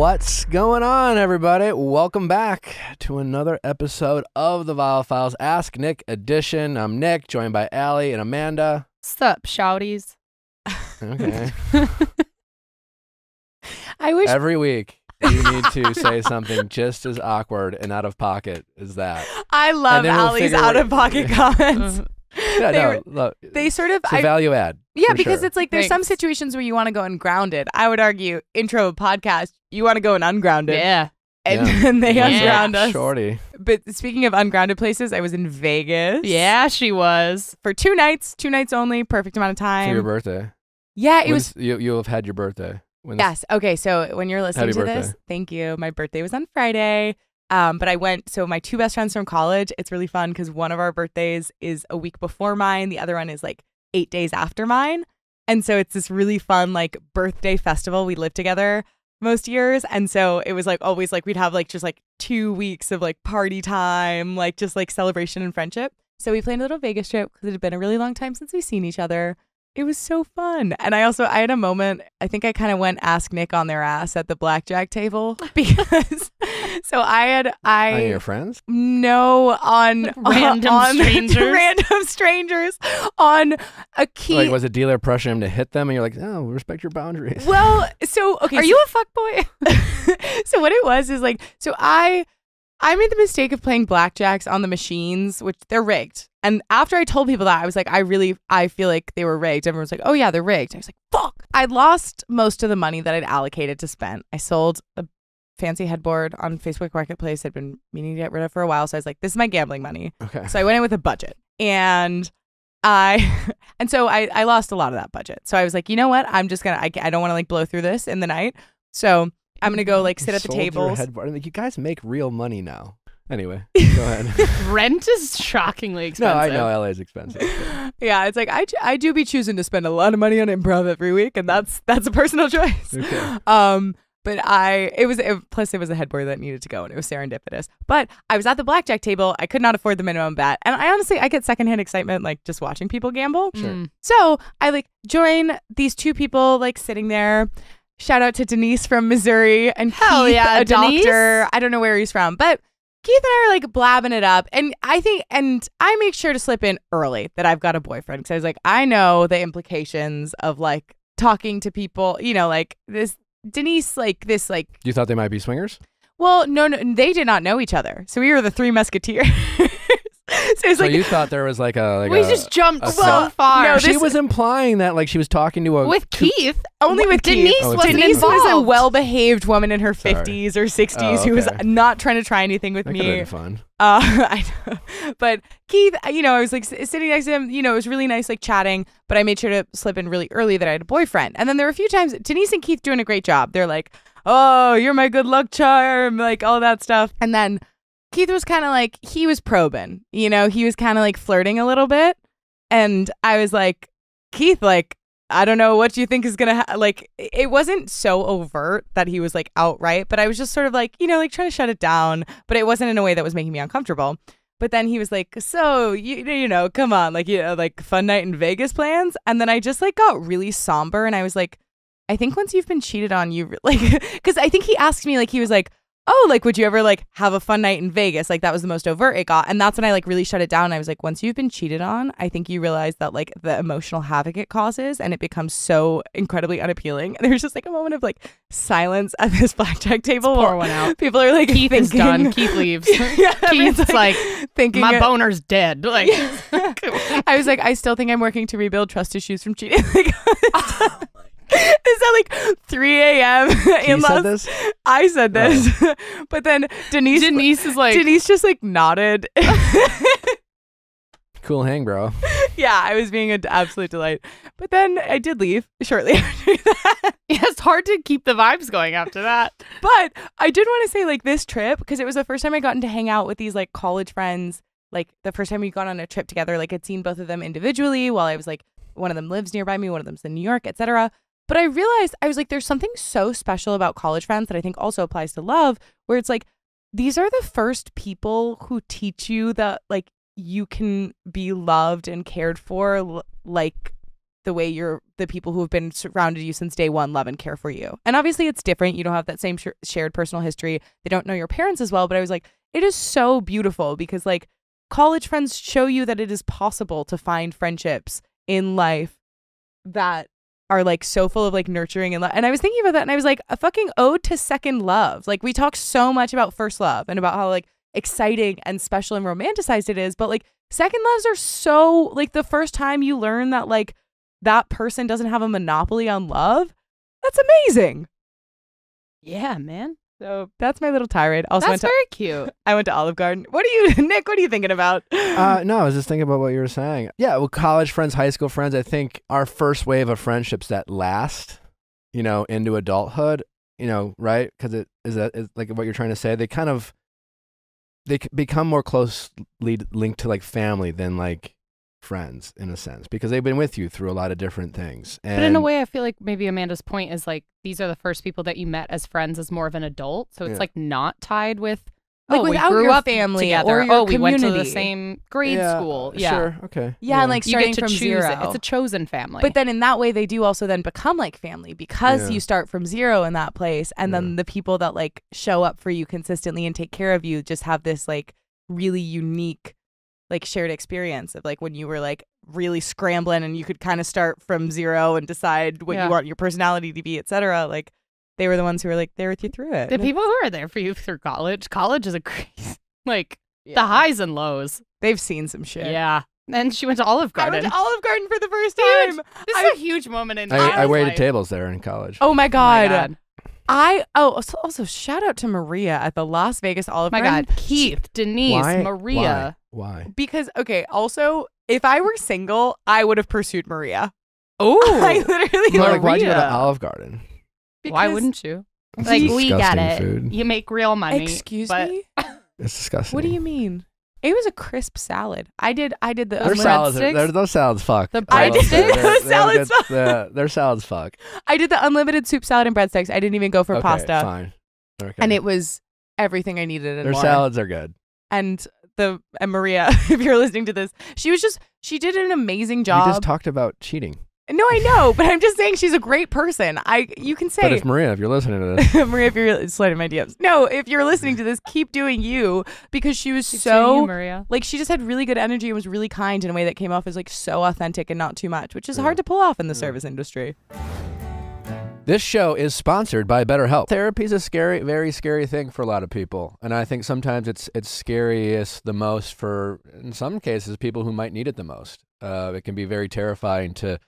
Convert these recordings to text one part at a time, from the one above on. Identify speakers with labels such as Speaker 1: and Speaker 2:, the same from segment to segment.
Speaker 1: What's going on, everybody? Welcome back to another episode of the Viall Files Ask Nick edition. I'm Nick, joined by Allie and Amanda.
Speaker 2: Sup, shouties?
Speaker 1: Okay.
Speaker 2: I wish
Speaker 1: Every week you need to say something just as awkward and out of pocket as that.
Speaker 2: I love Allie's out-of-pocket comments.
Speaker 1: Yeah, look,
Speaker 2: they sort of
Speaker 1: it's a value add.
Speaker 2: Yeah, because
Speaker 1: sure.
Speaker 2: it's like there's some situations where you want to go ungrounded. I would argue intro of a podcast, you want to go in ungrounded.
Speaker 3: Yeah.
Speaker 2: And they unground us.
Speaker 1: Shorty.
Speaker 2: But speaking of ungrounded places, I was in Vegas.
Speaker 3: Yeah, she was.
Speaker 2: For 2 nights only, perfect amount of time.
Speaker 1: For your birthday.
Speaker 2: Yeah, it was.
Speaker 1: You'll have had your birthday.
Speaker 2: Yes. Okay, so when you're listening to this, thank you. My birthday was on Friday. But I went, so my 2 best friends from college, it's really fun because one of our birthdays is a week before mine. The other one is like 8 days after mine. And so it's this really fun like birthday festival. We live together most years. And so it was like always like we'd have like just like 2 weeks of like party time, like just like celebration and friendship. So we planned a little Vegas trip because it had been a really long time since we've seen each other. It was so fun. And I had a moment, I think I kind of went ask Nick on their ass at the blackjack table because so
Speaker 1: On your friends?
Speaker 2: No, on
Speaker 3: Random strangers?
Speaker 2: Random strangers on a key.
Speaker 1: Like, was a dealer pressuring him to hit them and you're like, oh, respect your boundaries?
Speaker 2: Well, so, okay.
Speaker 3: Are you a fuckboy?
Speaker 2: So what it was is like, so I made the mistake of playing blackjacks on the machines, which they're rigged. And after I told people that, I was like, I feel like they were rigged. Everyone's like, oh yeah, they're rigged. I was like, fuck. I lost most of the money that I'd allocated to spend. I sold a fancy headboard on Facebook Marketplace I'd been meaning to get rid of for a while. So I was like, this is my gambling money.
Speaker 1: Okay.
Speaker 2: So I went in with a budget. And I lost a lot of that budget. So I was like, you know what? I'm just going to, I don't want to like blow through this in the night. So I'm going to go like sit at the tables.
Speaker 1: Like, you guys make real money now. Anyway, go ahead.
Speaker 3: Rent is shockingly expensive.
Speaker 1: No, I know LA's expensive.
Speaker 2: Yeah, it's like I do be choosing to spend a lot of money on improv every week, and that's a personal choice.
Speaker 1: Okay.
Speaker 2: But plus it was a headboard that needed to go, and it was serendipitous. But I was at the blackjack table. I could not afford the minimum bet, and I get secondhand excitement like just watching people gamble.
Speaker 1: Sure.
Speaker 2: So I like join these 2 people like sitting there. Shout out to Denise from Missouri and
Speaker 3: Hell
Speaker 2: Keith,
Speaker 3: yeah,
Speaker 2: a
Speaker 3: Denise.
Speaker 2: doctor. I don't know where he's from, but Keith and I are like blabbing it up. And I make sure to slip in early that I've got a boyfriend. Because I was like, I know the implications of like talking to people, you know, like this Denise, like this, like.
Speaker 1: You thought they might be swingers?
Speaker 2: Well, no, they did not know each other. So we were the 3 musketeers. So it's
Speaker 1: so
Speaker 2: like
Speaker 1: you thought there was like a
Speaker 3: we just jumped so
Speaker 2: well,
Speaker 3: far.
Speaker 2: no,
Speaker 1: she was implying that like she was talking to a
Speaker 3: with Keith.
Speaker 2: Only with
Speaker 3: Denise
Speaker 2: Keith.
Speaker 3: wasn't
Speaker 2: Denise
Speaker 3: involved.
Speaker 2: was a well-behaved woman in her
Speaker 1: Sorry.
Speaker 2: 50s or 60s who was
Speaker 1: okay.
Speaker 2: not trying to try anything with
Speaker 1: that
Speaker 2: me.
Speaker 1: could have been fun.
Speaker 2: I know. But Keith, you know, I was like sitting next to him, you know, it was really nice like chatting, but I made sure to slip in really early that I had a boyfriend. And then there were a few times Denise and Keith doing a great job. They're like, oh, you're my good luck charm, like all that stuff. And then Keith was kind of like, he was probing, you know, he was kind of like flirting a little bit. And I was like, Keith, like, I don't know what you think is going to like, it wasn't so overt that he was like outright, but I was just sort of like, you know, like trying to shut it down, but it wasn't in a way that was making me uncomfortable. But then he was like, so, you know, come on, like, you know, like fun night in Vegas plans. And then I just like got really somber and I was like, I think once you've been cheated on, you like, because I think he asked me, like, he was like, oh, like, would you ever like have a fun night in Vegas? Like that was the most overt it got. And that's when I like really shut it down. I was like, once you've been cheated on, I think you realize that like the emotional havoc it causes and it becomes so incredibly unappealing. And there's just like a moment of like silence at this blackjack table.
Speaker 3: Let's pour one out.
Speaker 2: People are like,
Speaker 3: Keith is done. Keith leaves.
Speaker 2: Yeah,
Speaker 3: Keith's like
Speaker 2: thinking
Speaker 3: my boner's dead. Like
Speaker 2: I was like, I still think I'm working to rebuild trust issues from cheating. Like, it's at like 3 a.m.
Speaker 1: You said this?
Speaker 2: I said this. Oh. But then Denise is like, Denise just like nodded.
Speaker 1: Cool hang, bro.
Speaker 2: Yeah, I was being an absolute delight. But then I did leave shortly after that.
Speaker 3: Yeah, it's hard to keep the vibes going after that.
Speaker 2: But I did want to say like this trip, because it was the first time I gotten to hang out with these like college friends. Like the first time we got on a trip together, like I'd seen both of them individually while I was like, one of them lives nearby me, one of them's in New York, etc. But I realized, I was like, there's something so special about college friends that I think also applies to love, where it's like, these are the first people who teach you that like you can be loved and cared for like the way the people who have been surrounded you since day one love and care for you. And obviously it's different. You don't have that same shared personal history. They don't know your parents as well. But I was like, it is so beautiful because like college friends show you that it is possible to find friendships in life that are like so full of like nurturing and love. And I was thinking about that and I was like, a fucking ode to second love. Like we talk so much about first love and about how like exciting and special and romanticized it is, but like second loves are so like the first time you learn that like that person doesn't have a monopoly on love, that's amazing.
Speaker 3: Yeah, man.
Speaker 2: So that's my little tirade. Also
Speaker 3: That's very cute.
Speaker 2: I went to Olive Garden. What are you, Nick? What are you thinking about?
Speaker 1: No, I was just thinking about what you were saying. Yeah, well, college friends, high school friends, I think our first wave of friendships that last, into adulthood, right? Because is like what you're trying to say. They become more closely linked to like family than like friends in a sense because they've been with you through a lot of different things.
Speaker 3: But in a way, I feel like maybe Amanda's point is like these are the first people that you met as friends as more of an adult. So it's like not tied with
Speaker 2: like
Speaker 3: we
Speaker 2: without
Speaker 3: grew
Speaker 2: your
Speaker 3: up
Speaker 2: family
Speaker 3: together.
Speaker 2: or your
Speaker 3: we went to the
Speaker 2: community.
Speaker 3: same grade school. Yeah.
Speaker 1: Sure. Okay.
Speaker 2: Yeah, and like
Speaker 3: You
Speaker 2: starting
Speaker 3: get to
Speaker 2: from
Speaker 3: choose
Speaker 2: zero.
Speaker 3: it. It's a chosen family.
Speaker 2: But then in that way, they do also then become like family because you start from zero in that place. And then the people that like show up for you consistently and take care of you just have this like really unique like shared experience of like when you were like really scrambling and you could kind of start from zero and decide what you want your personality to be, etc. Like they were the ones who were like there with you through it.
Speaker 3: The people who are there for you through college is a crazy, like the highs and lows.
Speaker 2: They've seen some shit.
Speaker 3: Yeah. And she went to Olive Garden.
Speaker 2: I went to Olive Garden for the first
Speaker 3: Huge.
Speaker 2: time.
Speaker 3: This is a huge moment in
Speaker 1: I waited
Speaker 3: life.
Speaker 1: tables there in college.
Speaker 2: Oh my God.
Speaker 3: God.
Speaker 2: Also shout out to Maria at the Las Vegas Olive
Speaker 3: My
Speaker 2: Garden.
Speaker 3: God. Keith, Denise,
Speaker 1: Why?
Speaker 3: Maria.
Speaker 1: Why?
Speaker 2: Because also if I were single, I would have pursued Maria.
Speaker 3: Oh.
Speaker 2: I literally
Speaker 1: Like, why'd you go to
Speaker 3: Maria.
Speaker 1: Olive Garden?
Speaker 3: Why
Speaker 2: because-
Speaker 3: wouldn't you?
Speaker 1: It's
Speaker 3: Like we got
Speaker 1: disgusting
Speaker 3: it.
Speaker 1: food.
Speaker 3: You make real money.
Speaker 2: Excuse
Speaker 3: but
Speaker 2: me?
Speaker 1: It's disgusting.
Speaker 2: What do you mean? It was a crisp salad. I did the
Speaker 1: Their
Speaker 3: Unlimited
Speaker 1: salads,
Speaker 3: breadsticks?
Speaker 1: those salads fuck.
Speaker 3: The
Speaker 1: I love
Speaker 3: breadsticks?
Speaker 1: them.
Speaker 2: Those salads fuck.
Speaker 1: Their salads fuck.
Speaker 2: I did the unlimited soup salad and breadsticks. I didn't even go for
Speaker 1: Okay,
Speaker 2: pasta.
Speaker 1: fine. Okay.
Speaker 2: And it was everything I needed and
Speaker 1: Their
Speaker 2: more.
Speaker 1: salads are good.
Speaker 2: And Maria, if you're listening to this, she did an amazing
Speaker 1: We
Speaker 2: job.
Speaker 1: just talked about cheating.
Speaker 2: No, I know, but I'm just saying she's a great person. You can
Speaker 1: But
Speaker 2: say
Speaker 1: if Maria, if you're listening to this,
Speaker 2: Maria, if you're sliding my DMs. No, if you're listening to this, keep doing you because she was
Speaker 3: Keep
Speaker 2: so
Speaker 3: doing you, Maria.
Speaker 2: like she just had really good energy and was really kind in a way that came off as like so authentic and not too much, which is hard to pull off in the service industry.
Speaker 1: this show is sponsored by BetterHelp. Therapy is a very scary thing for a lot of people, and I think sometimes it's scariest the most for, in some cases, people who might need it the most. It can be very terrifying to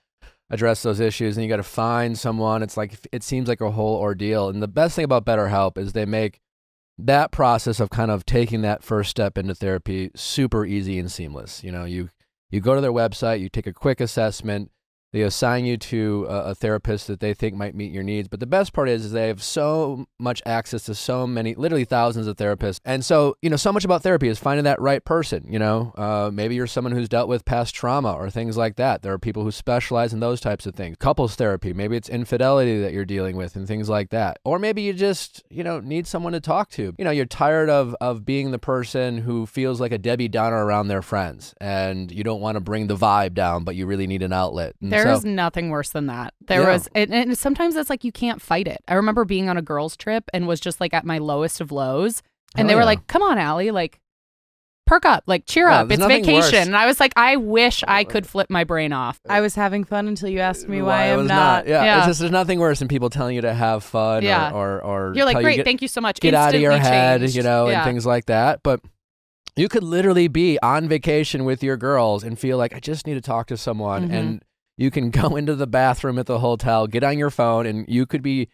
Speaker 1: address those issues, and you got to find someone. It's like it seems like a whole ordeal. And the best thing about BetterHelp is they make that process of kind of taking that first step into therapy super easy and seamless. You go to their website, you take a quick assessment. They assign you to a therapist that they think might meet your needs. But the best part is they have so much access to so many, literally thousands of therapists. And so, so much about therapy is finding that right person, Maybe you're someone who's dealt with past trauma or things like that. There are people who specialize in those types of things. Couples therapy, maybe it's infidelity that you're dealing with and things like that. Or maybe you just, need someone to talk to. You're tired of being the person who feels like a Debbie Downer around their friends and you don't want to bring the vibe down, but you really need an outlet. And
Speaker 3: There is nothing worse than that. There was, and sometimes it's like you can't fight it. I remember being on a girls' trip and was just like at my lowest of lows, and they were like, "Come on, Allie, like perk up, like cheer up.
Speaker 1: there's
Speaker 3: It's
Speaker 1: nothing
Speaker 3: vacation."
Speaker 1: worse.
Speaker 3: And I was like, I wish I could flip my brain off.
Speaker 2: I was having fun until you asked me why
Speaker 1: it
Speaker 2: I'm
Speaker 1: was
Speaker 2: not.
Speaker 1: Yeah,
Speaker 3: Yeah.
Speaker 1: It's just there's nothing worse than people telling you to have fun
Speaker 3: Yeah.
Speaker 1: or
Speaker 3: You're like,
Speaker 1: tell
Speaker 3: great,
Speaker 1: you
Speaker 3: thank you so much.
Speaker 1: get out of your
Speaker 3: Instantly
Speaker 1: head,
Speaker 3: changed.
Speaker 1: and
Speaker 3: Yeah.
Speaker 1: things like that. But you could literally be on vacation with your girls and feel like I just need to talk to someone,
Speaker 3: Mm-hmm.
Speaker 1: and you can go into the bathroom at the hotel, get on your phone, and you could be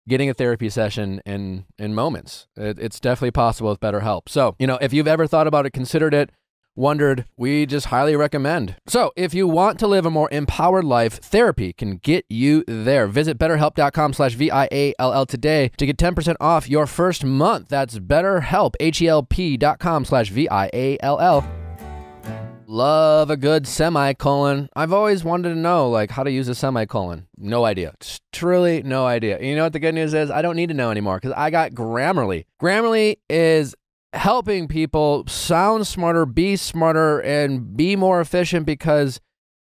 Speaker 1: getting a therapy session in moments. It's definitely possible with BetterHelp. So, if you've ever thought about it, considered it, wondered, we just highly recommend. So if you want to live a more empowered life, therapy can get you there. Visit betterhelp.com/VIALL today to get 10% off your first month. That's betterhelp, HELP.com/VIALL. Love a good semicolon. I've always wanted to know, like, how to use a semicolon. No idea. Just truly no idea. You know what the good news is? I don't need to know anymore because I got Grammarly. Grammarly is helping people sound smarter, and be more efficient because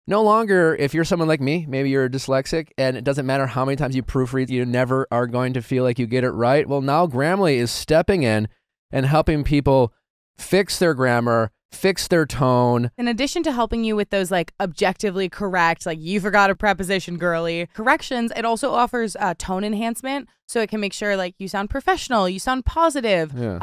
Speaker 1: No longer, if you're someone like me, maybe you're dyslexic, and it doesn't matter how many times you proofread, you never are going to feel like you get it right. Well, now Grammarly is stepping in and helping people fix their grammar, fix their tone.
Speaker 2: In addition to helping you with those like objectively correct, like you forgot a preposition, girly, corrections, it also offers tone enhancement. So it can make sure like you sound professional, you sound positive.
Speaker 1: Yeah.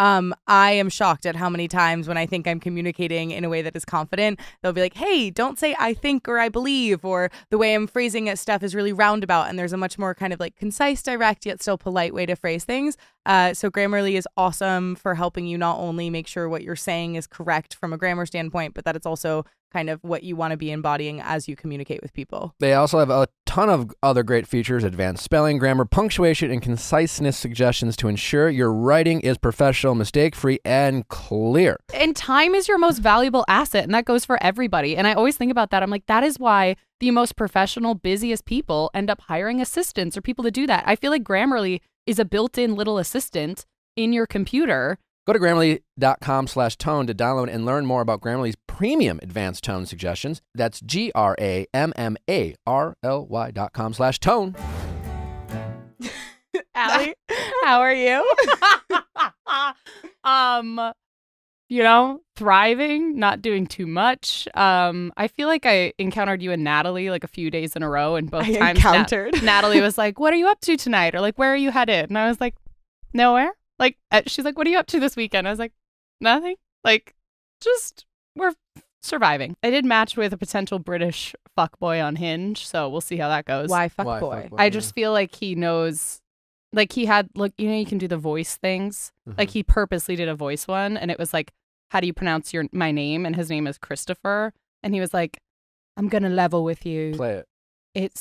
Speaker 2: I am shocked at how many times when I think I'm communicating in a way that is confident, they'll be like, hey, don't say I think or I believe, or the way I'm phrasing it stuff is really roundabout. And there's a much more kind of like concise, direct, yet still polite way to phrase things. So Grammarly is awesome for helping you not only make sure what you're saying is correct from a grammar standpoint, but that it's also kind of what you want to be embodying as you communicate with people.
Speaker 1: They also have a ton of other great features, advanced spelling, grammar, punctuation, and conciseness suggestions to ensure your writing is professional, mistake-free, and clear.
Speaker 3: And time is your most valuable asset, and that goes for everybody. And I always think about that. I'm like, that is why the most professional, busiest people end up hiring assistants or people to do that. I feel like Grammarly is a built-in little assistant in your computer.
Speaker 1: Go to Grammarly.com/tone to download and learn more about Grammarly's premium advanced tone suggestions. That's GRAMMARLY.com/tone.
Speaker 2: Allie, how are you?
Speaker 3: Thriving, not doing too much. I feel like I encountered you and Natalie like a few days in a row, and both times Natalie was like, "What are you up to tonight?" Or like, "Where are you headed?" And I was like, "Nowhere." Like, she's like, "What are you up to this weekend?" I was like, "Nothing." Like, just we're surviving. I did match with a potential British fuckboy on Hinge, so we'll see how that goes.
Speaker 2: Why fuckboy?
Speaker 3: I just feel like he knows. Like he had, like, you can do the voice things. Like he purposely did a voice one, and it was like, how do you pronounce my name? And his name is Christopher. And he was like, I'm going to level with you.
Speaker 1: Play it.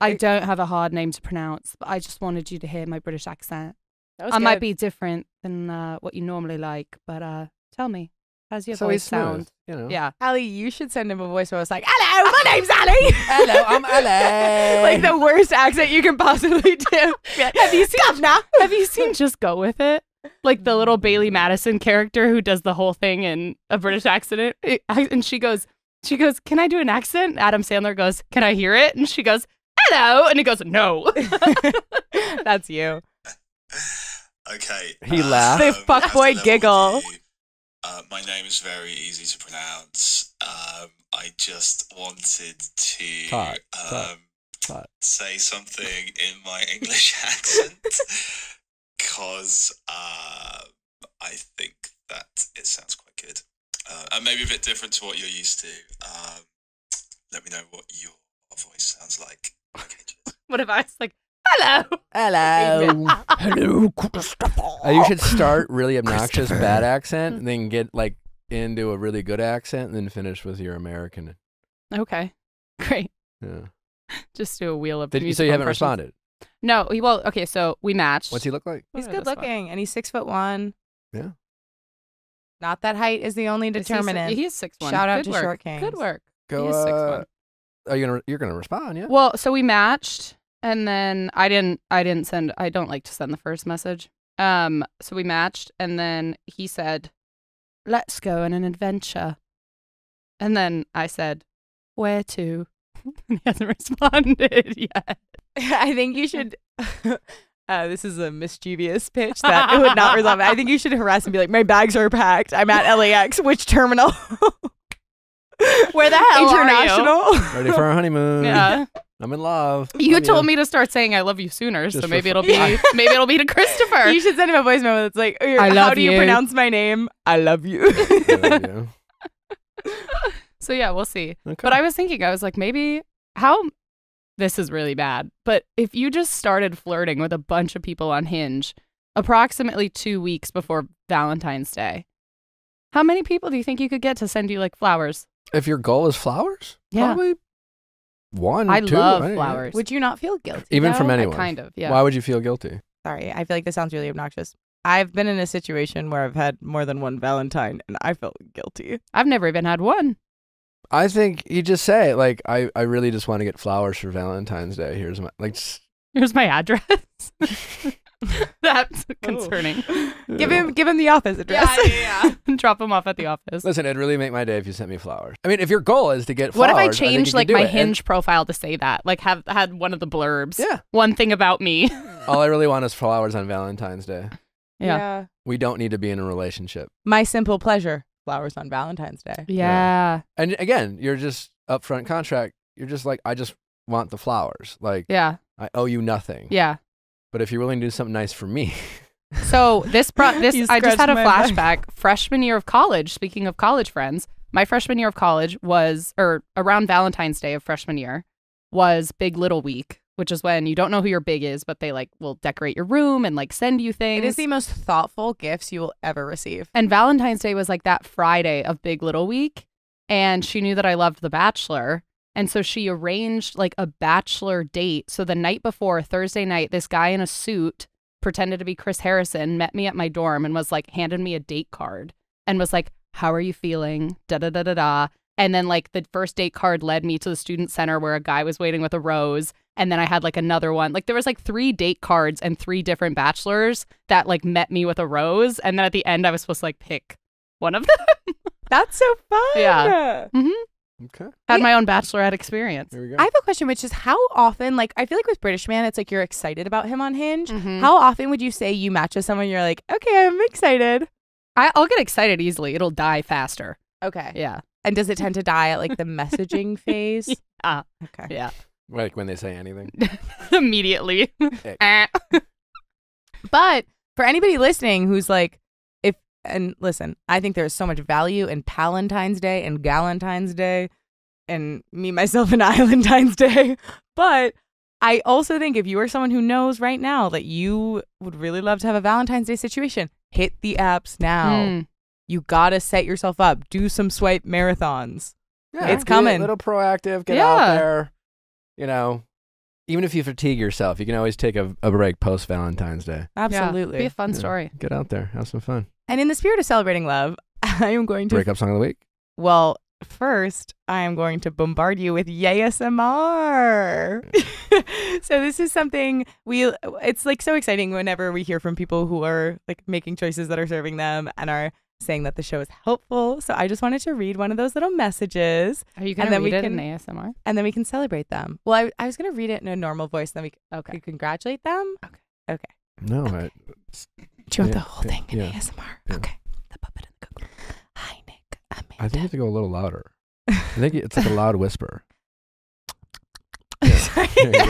Speaker 3: I don't have a hard name to pronounce, but I just wanted you to hear my British accent. I might be different than what you normally like, but tell me, how's your voice sound?
Speaker 2: Yeah. Allie, you should send him a voice where it's like, hello, my name's Allie.
Speaker 1: Hello, I'm Allie.
Speaker 2: Like the worst accent you can possibly do. Have you seen
Speaker 3: Just Go With It? Like the little Bailey Madison character who does the whole thing in a British accent. And she goes, can I do an accent? Adam Sandler goes, can I hear it? And she goes, hello. And he goes, no.
Speaker 2: That's you.
Speaker 4: Okay.
Speaker 1: He laughed.
Speaker 2: The fuckboy giggle.
Speaker 4: My name is very easy to pronounce. I just wanted to say something in my English accent because I think that it sounds quite good. And maybe a bit different to what you're used to. Let me know what your voice sounds like. Okay, cheers.
Speaker 3: What if I was like, hello.
Speaker 1: Hello, Christopher. You should start really obnoxious bad accent, and then get like into a really good accent, and then finish with your American.
Speaker 3: Okay, great.
Speaker 1: Yeah.
Speaker 3: Just do a wheel of.
Speaker 1: So you haven't responded?
Speaker 3: No. Well, okay. So we matched.
Speaker 1: What's he look like?
Speaker 2: He's good looking, and he's 6'1".
Speaker 1: Yeah.
Speaker 2: Not that height is the only determinant.
Speaker 3: He's 6'1".
Speaker 2: Shout out to Short Kings.
Speaker 3: Good work.
Speaker 1: Go.
Speaker 3: He is 6'1".
Speaker 1: You're gonna respond? Yeah.
Speaker 3: Well, so we matched. And then I don't like to send the first message. So we matched, and then he said, let's go on an adventure. And then I said, where to? He hasn't responded yet.
Speaker 2: I think you should, this is a mischievous pitch that it would not resolve. I think you should harass and be like, my bags are packed. I'm at LAX. Which terminal? Where the hell International?
Speaker 3: Are you?
Speaker 1: Ready for our honeymoon.
Speaker 3: Yeah.
Speaker 1: I'm in love.
Speaker 3: You told me to start saying I love you sooner, so maybe it'll be to Christopher.
Speaker 2: You should send him a voice memo that's like, how do you pronounce my name? I love you.
Speaker 1: I love you.
Speaker 3: So yeah, we'll see.
Speaker 1: Okay.
Speaker 3: But I was thinking, I was like, maybe this is really bad, but if you just started flirting with a bunch of people on Hinge approximately 2 weeks before Valentine's Day, how many people do you think you could get to send you like flowers?
Speaker 1: If your goal is flowers,
Speaker 3: yeah.
Speaker 1: Probably 1,
Speaker 3: I
Speaker 1: 2.
Speaker 3: love flowers.
Speaker 2: Would you not feel guilty?
Speaker 1: Even from anyone?
Speaker 3: Kind of, yeah.
Speaker 1: Why would you feel guilty?
Speaker 2: Sorry, I feel like this sounds really obnoxious. I've been in a situation where I've had more than one Valentine, and I felt guilty.
Speaker 3: I've never even had one.
Speaker 1: I think you just say, like, I really just want to get flowers for Valentine's Day. Here's my
Speaker 3: address. That's concerning.
Speaker 2: Give him the office address.
Speaker 3: Yeah. Drop him off at the office.
Speaker 1: Listen, it'd really make my day if you sent me flowers. I mean, if your goal is to get
Speaker 3: What
Speaker 1: flowers,
Speaker 3: if I changed like my
Speaker 1: it.
Speaker 3: Hinge profile to say that? Like have had one of the blurbs.
Speaker 1: Yeah.
Speaker 3: One thing about me.
Speaker 1: All I really want is flowers on Valentine's Day.
Speaker 3: Yeah.
Speaker 1: We don't need to be in a relationship.
Speaker 2: My simple pleasure. Flowers on Valentine's Day.
Speaker 3: Yeah.
Speaker 1: And again, you're just upfront contract. You're just like, I just want the flowers. Like,
Speaker 3: Yeah.
Speaker 1: I owe you nothing.
Speaker 3: Yeah.
Speaker 1: But if you're willing to do something nice for me.
Speaker 3: So this I just had a flashback.
Speaker 2: Back.
Speaker 3: Freshman year of college. Speaking of college friends, my freshman year of college was, or around Valentine's Day of freshman year, was Big Little Week, which is when you don't know who your big is, but they like will decorate your room and like send you things.
Speaker 2: It is the most thoughtful gifts you will ever receive.
Speaker 3: And Valentine's Day was like that Friday of Big Little Week, and she knew that I loved The Bachelor. And so she arranged like a bachelor date. So the night before, Thursday night, this guy in a suit pretended to be Chris Harrison met me at my dorm and was like, handed me a date card and was like, how are you feeling? Da da da da da. And then like the first date card led me to the student center where a guy was waiting with a rose. And then I had like another one. Like there was like 3 date cards and 3 different bachelors that like met me with a rose. And then at the end, I was supposed to like pick one of them.
Speaker 2: That's so fun.
Speaker 3: Yeah. Mm-hmm.
Speaker 1: Okay.
Speaker 3: Had my own bachelorette experience.
Speaker 1: Here we go.
Speaker 2: I have a question, which is how often, like, I feel like with British Man, it's like you're excited about him on Hinge.
Speaker 3: Mhm.
Speaker 2: How often would you say you match with someone you're like, okay, I'm excited?
Speaker 3: I'll get excited easily. It'll die faster.
Speaker 2: Okay.
Speaker 3: Yeah.
Speaker 2: And does it tend to die at like the messaging phase?
Speaker 3: Yeah.
Speaker 2: Okay.
Speaker 3: Yeah.
Speaker 1: Like when they say anything.
Speaker 3: Immediately.
Speaker 2: But for anybody listening who's like, and listen, I think there's so much value in Palentine's Day and Galentine's Day and me, myself, and Islandine's Day. But I also think if you are someone who knows right now that you would really love to have a Valentine's Day situation, hit the apps now. You gotta set yourself up. Do some swipe marathons.
Speaker 1: Yeah,
Speaker 2: It's
Speaker 1: be
Speaker 2: coming.
Speaker 1: a little proactive. Get
Speaker 3: Yeah.
Speaker 1: out there. You know, even if you fatigue yourself, you can always take a break post Valentine's Day.
Speaker 2: Absolutely.
Speaker 3: Be a fun
Speaker 1: Yeah.
Speaker 3: story.
Speaker 1: Get out there. Have some fun.
Speaker 2: And in the spirit of celebrating love, I am going to
Speaker 1: Breakup song of the week.
Speaker 2: Well, first, I am going to bombard you with Yay-SMR. So this is something it's like so exciting whenever we hear from people who are like making choices that are serving them and are saying that the show is helpful. So I just wanted to read one of those little messages.
Speaker 3: Are you going to read it in ASMR?
Speaker 2: And then we can celebrate them. Well, I was going to read it in a normal voice, then we could congratulate them. Okay.
Speaker 1: No,
Speaker 2: Do you want the whole thing in ASMR?
Speaker 1: Yeah.
Speaker 2: Okay. The puppet and the cook. Hi, Nick. Amanda.
Speaker 1: I think you have to go a little louder. I think it's like a loud whisper.
Speaker 2: Sorry.
Speaker 1: There you go.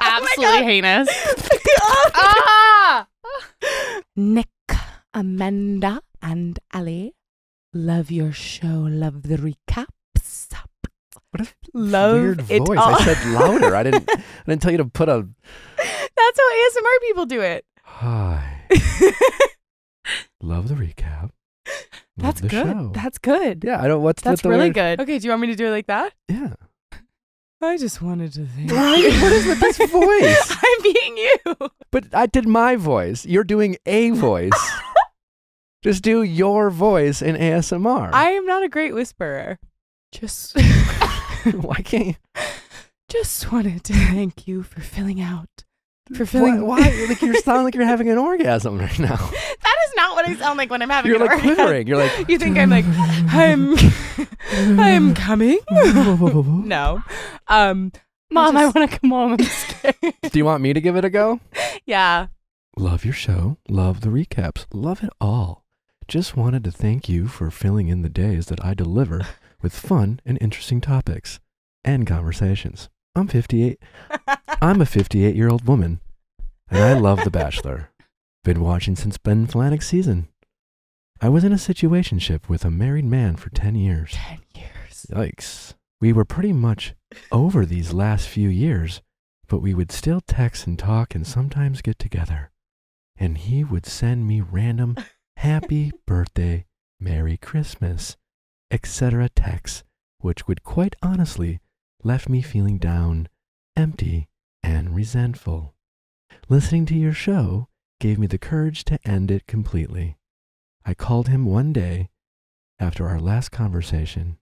Speaker 3: Absolutely heinous.
Speaker 2: Ah! Nick, Amanda, and Ali, love your show. Love the recaps.
Speaker 1: What a
Speaker 2: Love
Speaker 1: weird
Speaker 2: it
Speaker 1: voice.
Speaker 2: all.
Speaker 1: I said louder. I didn't tell you to put a
Speaker 2: That's how ASMR people do it.
Speaker 1: hi. Love the recap. Love
Speaker 2: That's
Speaker 1: the
Speaker 2: good.
Speaker 1: show.
Speaker 2: That's good.
Speaker 1: Yeah, I don't. What's
Speaker 3: That's
Speaker 1: the
Speaker 3: really
Speaker 1: word?
Speaker 3: good.
Speaker 2: Okay, do you want me to do it like that?
Speaker 1: Yeah.
Speaker 2: I just wanted to think.
Speaker 1: What is with this voice?
Speaker 2: I'm being you.
Speaker 1: But I did my voice. You're doing a voice. Just do your voice in ASMR.
Speaker 2: I am not a great whisperer. Just
Speaker 1: Why can't you?
Speaker 2: just wanted to thank you for filling out. For filling.
Speaker 1: Why? Like you sound like you're having an orgasm right now.
Speaker 2: That is not what I sound like when I'm having
Speaker 1: You're
Speaker 2: an
Speaker 1: like
Speaker 2: orgasm.
Speaker 1: quivering. You're like.
Speaker 2: You think I'm like I'm coming? No.
Speaker 3: Mom, I want to come home. I'm scared.
Speaker 1: Do you want me to give it a go?
Speaker 2: Yeah.
Speaker 1: Love your show. Love the recaps. Love it all. Just wanted to thank you for filling in the days that I deliver with fun and interesting topics and conversations. I'm 58. I'm a 58-year-old woman, and I love The Bachelor. Been watching since Ben Flajnik's season. I was in a situationship with a married man for 10 years.
Speaker 2: 10 years.
Speaker 1: Yikes. We were pretty much over these last few years, but we would still text and talk and sometimes get together. And he would send me random happy birthday, Merry Christmas, etc. texts, which would quite honestly left me feeling down, empty, and resentful. Listening to your show gave me the courage to end it completely. I called him one day after our last conversation,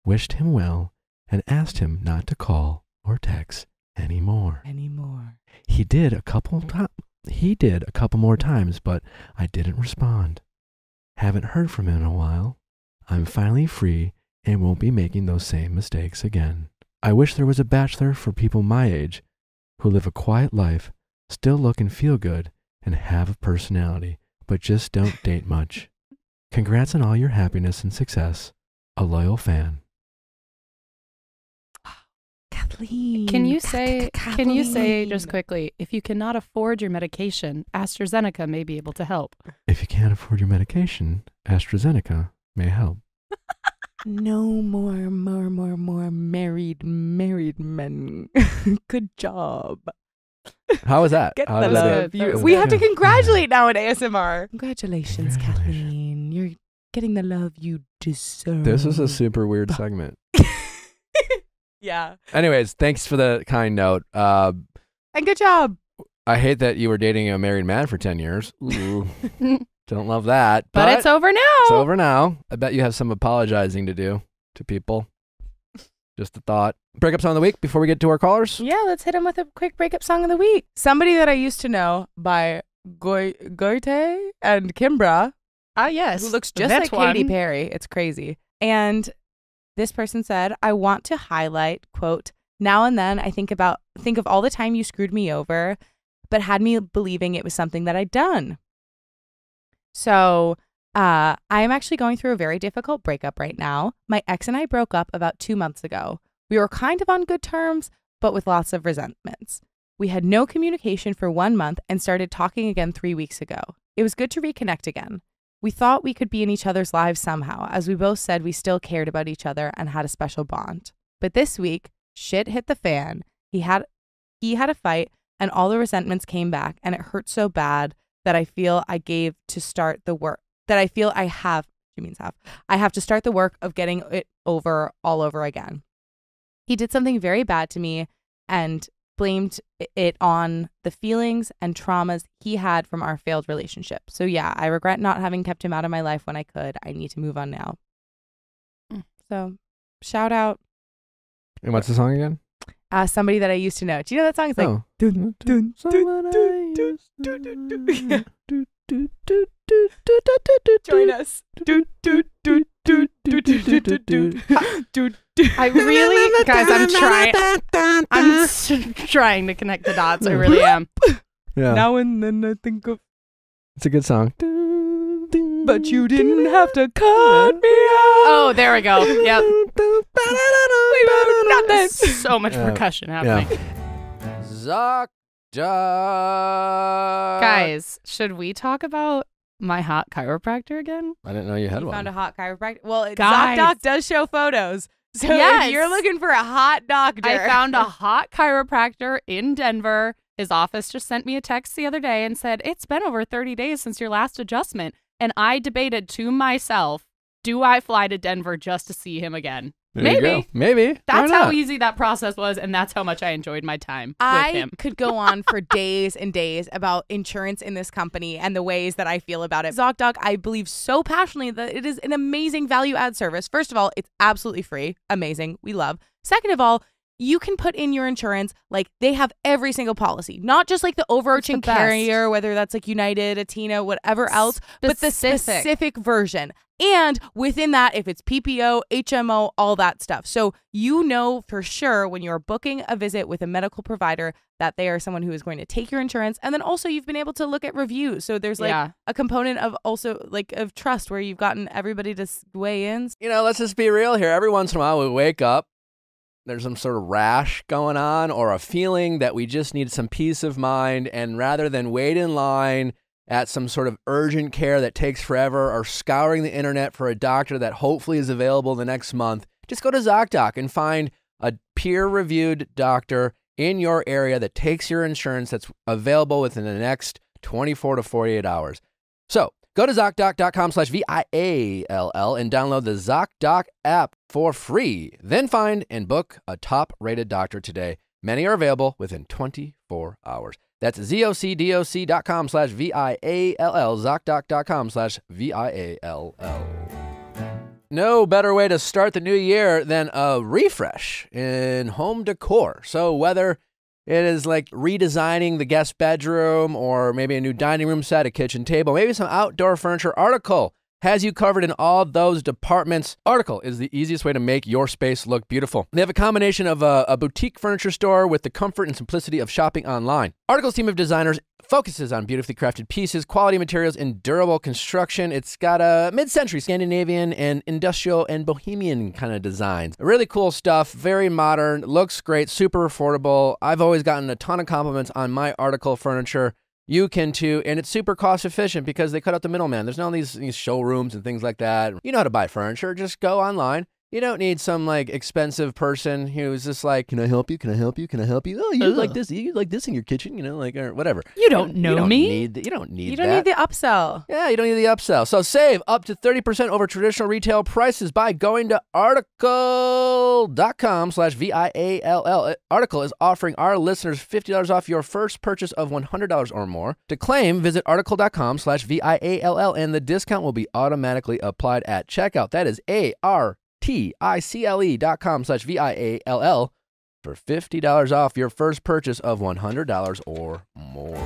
Speaker 1: wished him well, and asked him not to call or text anymore.
Speaker 2: Anymore.
Speaker 1: He did a couple more times, but I didn't respond. Haven't heard from him in a while. I'm finally free and won't be making those same mistakes again. I wish there was a bachelor for people my age who live a quiet life, still look and feel good, and have a personality, but just don't date much. Congrats on all your happiness and success. A loyal fan.
Speaker 2: Kathleen.
Speaker 3: Can you say just quickly, if you cannot afford your medication, AstraZeneca may be able to help.
Speaker 1: If you can't afford your medication, AstraZeneca may help.
Speaker 2: No more married men. Good job.
Speaker 1: How was that?
Speaker 2: Get the love. We have to congratulate now in ASMR. Congratulations, Kathleen. You're getting the love you deserve.
Speaker 1: This is a super weird segment.
Speaker 2: Yeah.
Speaker 1: Anyways, thanks for the kind note.
Speaker 2: And good job.
Speaker 1: I hate that you were dating a married man for 10 years. Ooh. Don't love that.
Speaker 3: But it's over now.
Speaker 1: It's over now. I bet you have some apologizing to do to people. Just a thought. Breakup song of the week before we get to our callers?
Speaker 2: Yeah, let's hit them with a quick breakup song of the week. Somebody that I used to know by Goite and Kimbra.
Speaker 3: Ah, yes.
Speaker 2: Who looks just like Katy Perry. It's crazy. And this person said, I want to highlight, quote, now and then I think of all the time you screwed me over, but had me believing it was something that I'd done. So I am actually going through a very difficult breakup right now. My ex and I broke up about 2 months ago. We were kind of on good terms, but with lots of resentments. We had no communication for 1 month and started talking again 3 weeks ago. It was good to reconnect again. We thought we could be in each other's lives somehow, as we both said we still cared about each other and had a special bond. But this week, shit hit the fan. He had a fight and all the resentments came back, and it hurt so bad that I feel I gave to start the work that I feel I have. She means have. I have to start the work of getting it over all over again. He did something very bad to me and blamed it on the feelings and traumas he had from our failed relationship. So yeah, I regret not having kept him out of my life when I could. I need to move on now. So shout out.
Speaker 1: And what's the song again?
Speaker 2: Somebody that I used to know. Do you know that song? It's like dun, dun, dun, dun, dun, dun, dun, dun. Join us.
Speaker 3: I really, guys, I'm trying to connect the dots. I really am.
Speaker 1: Yeah.
Speaker 2: Now and then I think of.
Speaker 1: It's a good song.
Speaker 2: But you didn't have to cut me out.
Speaker 3: Oh, there we go. Yep.
Speaker 2: Nothing.
Speaker 3: So much percussion happening.
Speaker 1: Yeah.
Speaker 3: Guys, should we talk about my hot chiropractor again?
Speaker 1: I didn't know you had one.
Speaker 2: Found a hot chiropractor. Well,
Speaker 3: Guys.
Speaker 2: ZocDoc does show photos. So
Speaker 3: Yes.
Speaker 2: if you're looking for a hot doctor.
Speaker 3: I found a hot chiropractor in Denver. His office just sent me a text the other day and said, it's been over 30 days since your last adjustment. And I debated to myself, do I fly to Denver just to see him again?
Speaker 1: Maybe.
Speaker 3: That's how easy that process was, and that's how much I enjoyed my time with him.
Speaker 2: I could go on for days and days about insurance in this company and the ways that I feel about it. ZocDoc, I believe so passionately that it is an amazing value-add service. First of all, it's absolutely free. Amazing. We love. Second of all, you can put in your insurance, like they have every single policy, not just like the overarching carrier, whether that's like United, Atina, whatever else, but the specific version. And within that, if it's PPO, HMO, all that stuff. So you know for sure when you're booking a visit with a medical provider that they are someone who is going to take your insurance. And then also you've been able to look at reviews. So there's like a component of also like of trust where you've gotten everybody to weigh in.
Speaker 1: You know, let's just be real here. Every once in a while we wake up, there's some sort of rash going on or a feeling that we just need some peace of mind. And rather than wait in line at some sort of urgent care that takes forever or scouring the internet for a doctor that hopefully is available the next month, just go to ZocDoc and find a peer-reviewed doctor in your area that takes your insurance that's available within the next 24 to 48 hours. So go to ZocDoc.com/VIALL and download the ZocDoc app for free. Then find and book a top-rated doctor today. Many are available within 24 hours. That's ZocDoc.com/VIALL, ZocDoc.com/VIALL. No better way to start the new year than a refresh in home decor. So whether It is like redesigning the guest bedroom or maybe a new dining room set, a kitchen table, maybe some outdoor furniture. Article has you covered in all those departments. Article is the easiest way to make your space look beautiful. They have a combination of a boutique furniture store with the comfort and simplicity of shopping online. Article's team of designers focuses on beautifully crafted pieces, quality materials, and durable construction. It's got a mid-century Scandinavian and industrial and bohemian kind of designs. Really cool stuff, very modern, looks great, super affordable. I've always gotten a ton of compliments on my Article furniture. You can too, and it's super cost efficient because they cut out the middleman. There's no these showrooms and things like that. You know how to buy furniture, just go online. You don't need some like expensive person who's just like, can I help you? Can I help you? Can I help you? Oh, you like this? You like this in your kitchen? You know, like or whatever.
Speaker 2: You don't know me.
Speaker 1: You don't need
Speaker 2: the upsell.
Speaker 1: Yeah, you don't need the upsell. So save up to 30% over traditional retail prices by going to article.com/VIALL. Article is offering our listeners $50 off your first purchase of $100 or more. To claim, visit article.com/VIALL and the discount will be automatically applied at checkout. That is article.com/VIALL for $50 off your first purchase of $100 or more.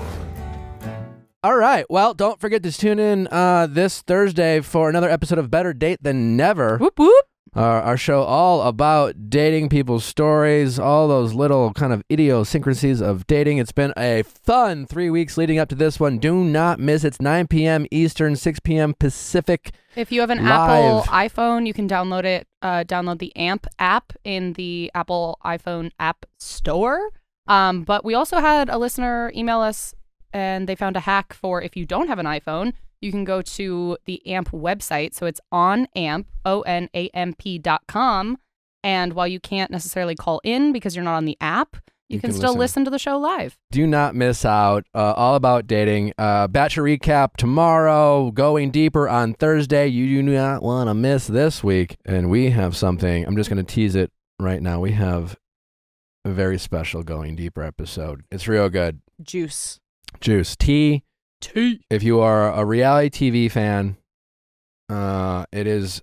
Speaker 1: All right. Well, don't forget to tune in this Thursday for another episode of Better Date Than Never.
Speaker 2: Whoop, whoop.
Speaker 1: Our show all about dating, people's stories, all those little kind of idiosyncrasies of dating. It's been a fun 3 weeks leading up to this one. Do not miss. It's 9 p.m. Eastern, 6 p.m. Pacific.
Speaker 3: If you have an
Speaker 1: live.
Speaker 3: Apple iPhone, you can download it. Download the AMP app in the Apple iPhone app store. But we also had a listener email us, and they found a hack for if you don't have an iPhone. You can go to the AMP website. So it's onamp, ONAMP.com. And while you can't necessarily call in because you're not on the app, you can still listen to the show live.
Speaker 1: Do not miss out. All about dating. Bachelor recap tomorrow. Going deeper on Thursday. You do not want to miss this week. And we have something. I'm just going to tease it right now. We have a very special Going Deeper episode. It's real good.
Speaker 2: Juice.
Speaker 1: Tea. If you are a reality TV fan, it's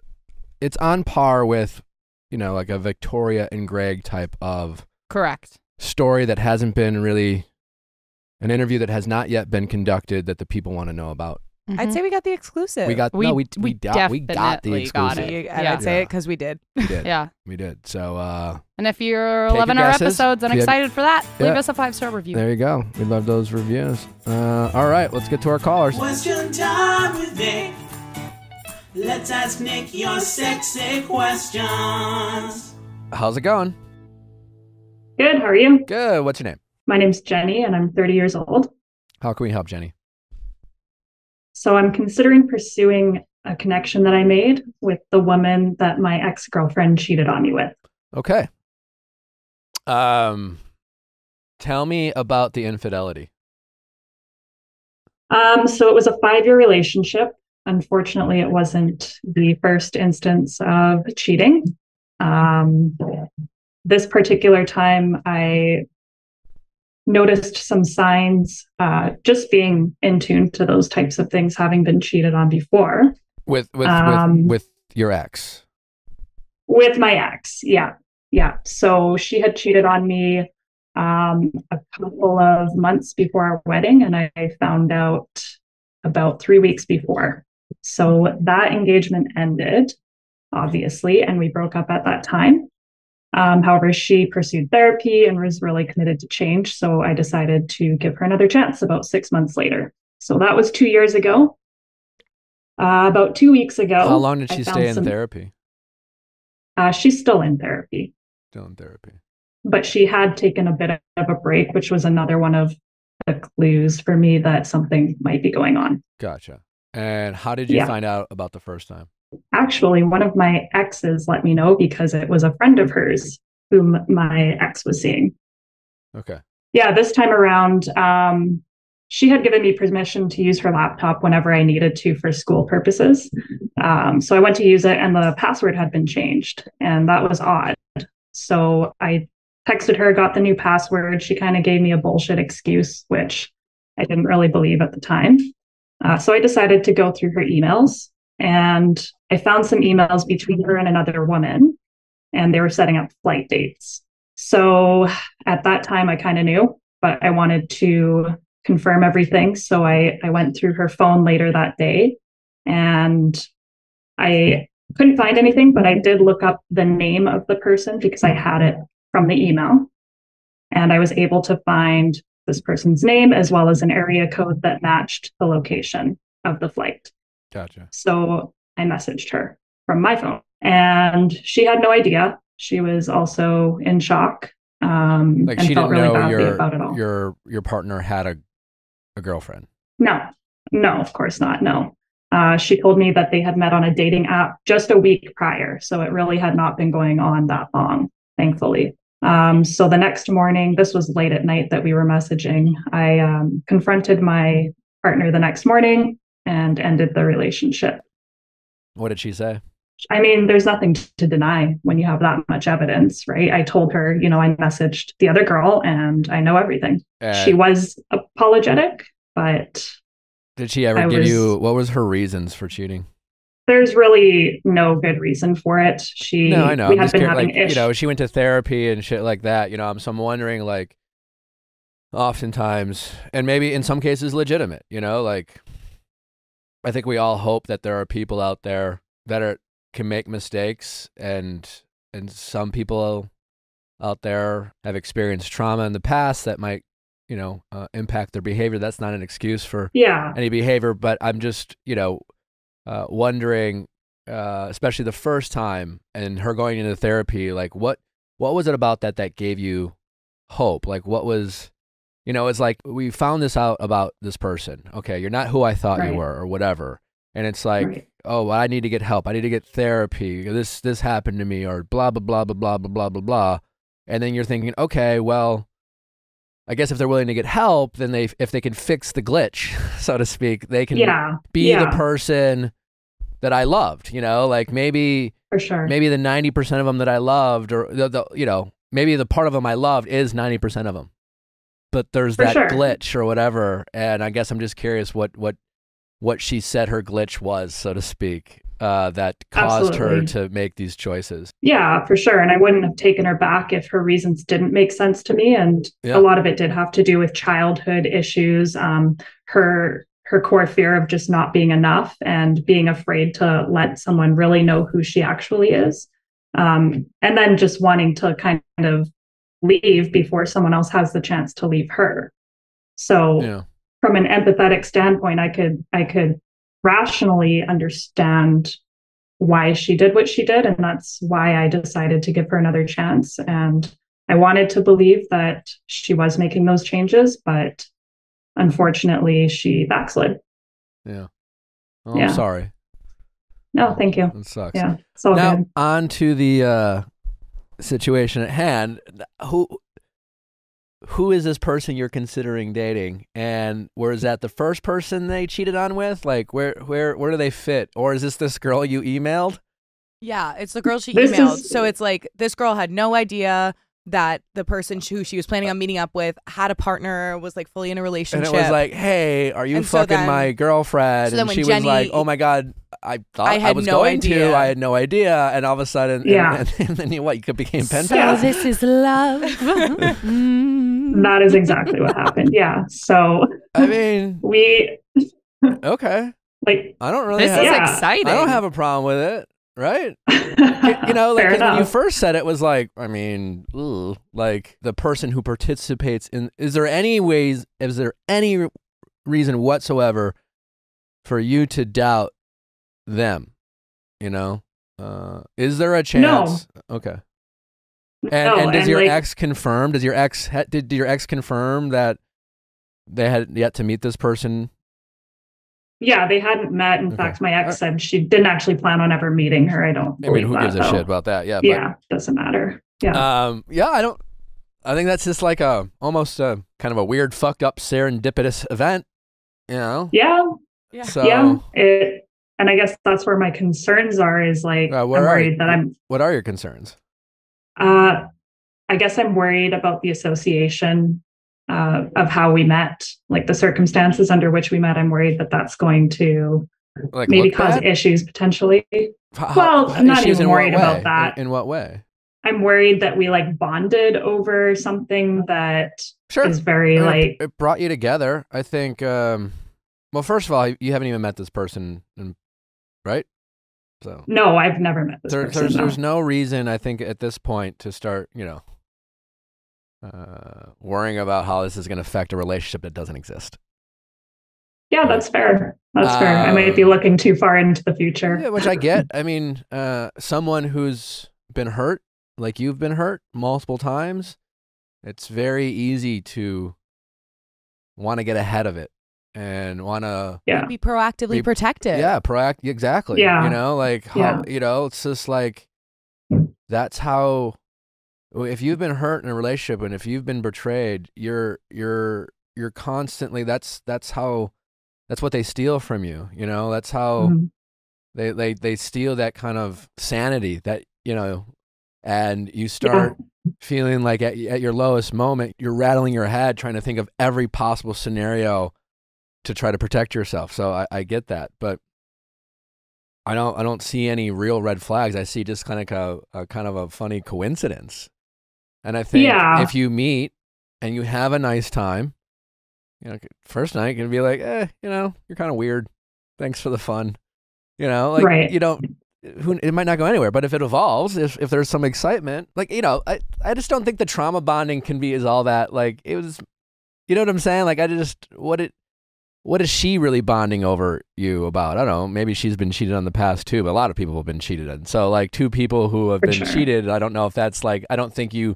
Speaker 1: on par with, like a Victoria and Greg type of
Speaker 3: correct
Speaker 1: story that hasn't been really an interview that has not yet been conducted that the people want to know about.
Speaker 2: Mm-hmm. I'd say we got the exclusive.
Speaker 1: We got the exclusive.
Speaker 2: I'd say it because we did.
Speaker 1: We did.
Speaker 2: Yeah,
Speaker 1: we did. So,
Speaker 3: and if you're loving our episodes and excited for that, leave us a 5-star review.
Speaker 1: There you go. We love those reviews. All right, let's get to our callers.
Speaker 5: Question time with Nick. Let's ask Nick your sexy questions.
Speaker 1: How's it going?
Speaker 6: Good. How are you?
Speaker 1: Good. What's your name?
Speaker 6: My name's Jenny, and I'm 30 years old.
Speaker 1: How can we help, Jenny?
Speaker 6: So I'm considering pursuing a connection that I made with the woman that my ex-girlfriend cheated on me with.
Speaker 1: Okay. Tell me about the infidelity.
Speaker 6: So it was a 5-year relationship. Unfortunately, it wasn't the first instance of cheating. This particular time, I noticed some signs, just being in tune to those types of things, having been cheated on before.
Speaker 1: With your ex?
Speaker 6: With my ex, yeah. So she had cheated on me a couple of months before our wedding, and I found out about 3 weeks before. So that engagement ended, obviously, and we broke up at that time. However, she pursued therapy and was really committed to change. So I decided to give her another chance about 6 months later. So that was 2 years ago. About 2 weeks ago.
Speaker 1: How long did she stay in therapy?
Speaker 6: She's still in therapy. But she had taken a bit of a break, which was another one of the clues for me that something might be going on.
Speaker 1: Gotcha. And how did you find out about the first time?
Speaker 6: Actually, one of my exes let me know because it was a friend of hers whom my ex was seeing.
Speaker 1: Okay.
Speaker 6: Yeah, this time around, she had given me permission to use her laptop whenever I needed to for school purposes. So I went to use it and the password had been changed, and that was odd. So I texted her, got the new password. She kind of gave me a bullshit excuse, which I didn't really believe at the time. So I decided to go through her emails, and I found some emails between her and another woman, and they were setting up flight dates. So at that time, I kind of knew, but I wanted to confirm everything. So I went through her phone later that day, and I couldn't find anything, but I did look up the name of the person because I had it from the email. And I was able to find this person's name as well as an area code that matched the location of the flight.
Speaker 1: Gotcha.
Speaker 6: So I messaged her from my phone, and she had no idea. She was also in shock.
Speaker 1: Like,
Speaker 6: and
Speaker 1: she
Speaker 6: felt
Speaker 1: didn't
Speaker 6: really
Speaker 1: know
Speaker 6: badly about it all.
Speaker 1: your partner had a girlfriend.
Speaker 6: No, of course not. No. She told me that they had met on a dating app just a week prior. So it really had not been going on that long, thankfully. So the next morning, this was late at night that we were messaging, I confronted my partner the next morning and ended the relationship.
Speaker 1: What did she say?
Speaker 6: I mean, there's nothing to deny when you have that much evidence, right? I told her, I messaged the other girl and I know everything. She was apologetic, but...
Speaker 1: Did she ever give you, what was her reasons for cheating?
Speaker 6: There's really no good reason for it.
Speaker 1: No, I know.
Speaker 6: We had been having
Speaker 1: she went to therapy and shit like that, so I'm wondering, like, oftentimes, and maybe in some cases legitimate, like, I think we all hope that there are people out there that can make mistakes, and some people out there have experienced trauma in the past that might, impact their behavior. That's not an excuse for any behavior, but I'm just, wondering, especially the first time and her going into therapy, like what was it about that gave you hope? Like, what was, it's like, we found this out about this person. Okay, you're not who I thought you were, or whatever. And it's like, oh, well, I need to get help. I need to get therapy. This happened to me, or blah, blah, blah, blah, blah, blah, blah, blah, blah. And then you're thinking, okay, well, I guess if they're willing to get help, then if they can fix the glitch, so to speak, they can be the person that I loved, like maybe
Speaker 6: for sure,
Speaker 1: maybe the 90% of them that I loved, or maybe the part of them I loved is 90% of them, but there's that glitch or whatever. And I guess I'm just curious what she said her glitch was, so to speak, that caused her to make these choices.
Speaker 6: Yeah, for sure. And I wouldn't have taken her back if her reasons didn't make sense to me. And a lot of it did have to do with childhood issues, her core fear of just not being enough and being afraid to let someone really know who she actually is. And then just wanting to kind of leave before someone else has the chance to leave her. So from an empathetic standpoint, I could rationally understand why she did what she did. And that's why I decided to give her another chance. And I wanted to believe that she was making those changes, but unfortunately she backslid.
Speaker 1: Yeah. Oh, I'm sorry.
Speaker 6: No, thank you.
Speaker 1: It sucks.
Speaker 6: Yeah. It's all
Speaker 1: now,
Speaker 6: good.
Speaker 1: On to the situation at hand. Who is this person you're considering dating? And was that the first person they cheated on with? Like, where do they fit? Or is this girl you emailed?
Speaker 2: Yeah, it's the girl she emailed. So it's like, this girl had no idea that the person who she was planning on meeting up with had a partner, was like fully in a relationship.
Speaker 1: And it was like, hey, are you fucking my girlfriend?
Speaker 2: So
Speaker 1: and she was like, oh my God, I thought I was going to. I had no idea. And all of a sudden, and then you became pen pals?
Speaker 2: So this is love.
Speaker 6: That is exactly what happened. Yeah. So,
Speaker 1: I mean, okay.
Speaker 6: Like,
Speaker 1: I don't really
Speaker 3: This is exciting.
Speaker 1: I don't have a problem with it. Right? Like when you first said it was like, I mean, like the person who participates in, is there any reason whatsoever for you to doubt them? Is there a chance? No. Okay. And does your ex confirm? Did your ex confirm that they had yet to meet this person?
Speaker 6: Yeah, they hadn't met. In fact, my ex said she didn't actually plan on ever meeting her. I mean,
Speaker 1: who gives a shit about that? Yeah.
Speaker 6: Yeah, doesn't matter. Yeah.
Speaker 1: I think that's just like almost a kind of a weird, fucked up, serendipitous event.
Speaker 6: Yeah.
Speaker 1: So,
Speaker 6: and I guess that's where my concerns are. Is like, I'm worried that I'm.
Speaker 1: What are your concerns?
Speaker 6: I guess I'm worried about the association of how we met, like the circumstances under which we met. I'm worried that that's going to maybe cause issues potentially. Well, I'm not even worried about that.
Speaker 1: In what way?
Speaker 6: I'm worried that we like bonded over something that is very like
Speaker 1: it brought you together. I think. Well, first of all, you haven't even met this person, right? So
Speaker 6: no, I've never met this person.
Speaker 1: There's no reason, I think, at this point to start, worrying about how this is going to affect a relationship that doesn't exist.
Speaker 6: Yeah, that's fair. That's fair. I might be looking too far into the future.
Speaker 1: Yeah, which I get. I mean, someone who's been hurt, like you've been hurt multiple times, it's very easy to want to get ahead of it and want to
Speaker 2: be proactively protective.
Speaker 1: Yeah, exactly.
Speaker 6: Yeah.
Speaker 1: Like how, it's just like, that's how, if you've been hurt in a relationship and if you've been betrayed, you're constantly, that's what they steal from you. That's how they steal that kind of sanity that, and you start feeling like at your lowest moment, you're rattling your head trying to think of every possible scenario to try to protect yourself. So I get that, but I don't see any real red flags. I see just kind of a funny coincidence. And I think if you meet and you have a nice time, first night you can be like, you're kind of weird. Thanks for the fun.
Speaker 6: Right.
Speaker 1: You don't, it might not go anywhere, but if it evolves, if there's some excitement, like, I just don't think the trauma bonding can be is all that, like, it was, you know what I'm saying? Like, what is she really bonding over you about? I don't know. Maybe she's been cheated on in the past too, but a lot of people have been cheated on. So like two people who have been cheated, I don't know if that's like, I don't think you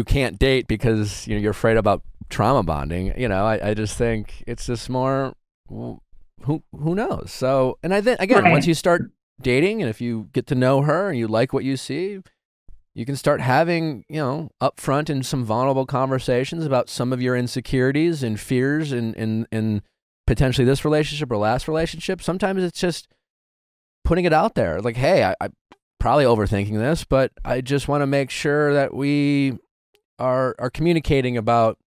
Speaker 1: can't date because you're afraid about trauma bonding. I just think it's just more, who knows? So, and I think, again, once you start dating and if you get to know her and you like what you see, you can start having, upfront and some vulnerable conversations about some of your insecurities and fears in potentially this relationship or last relationship. Sometimes it's just putting it out there. Like, hey, I probably overthinking this, but I just want to make sure that we are communicating about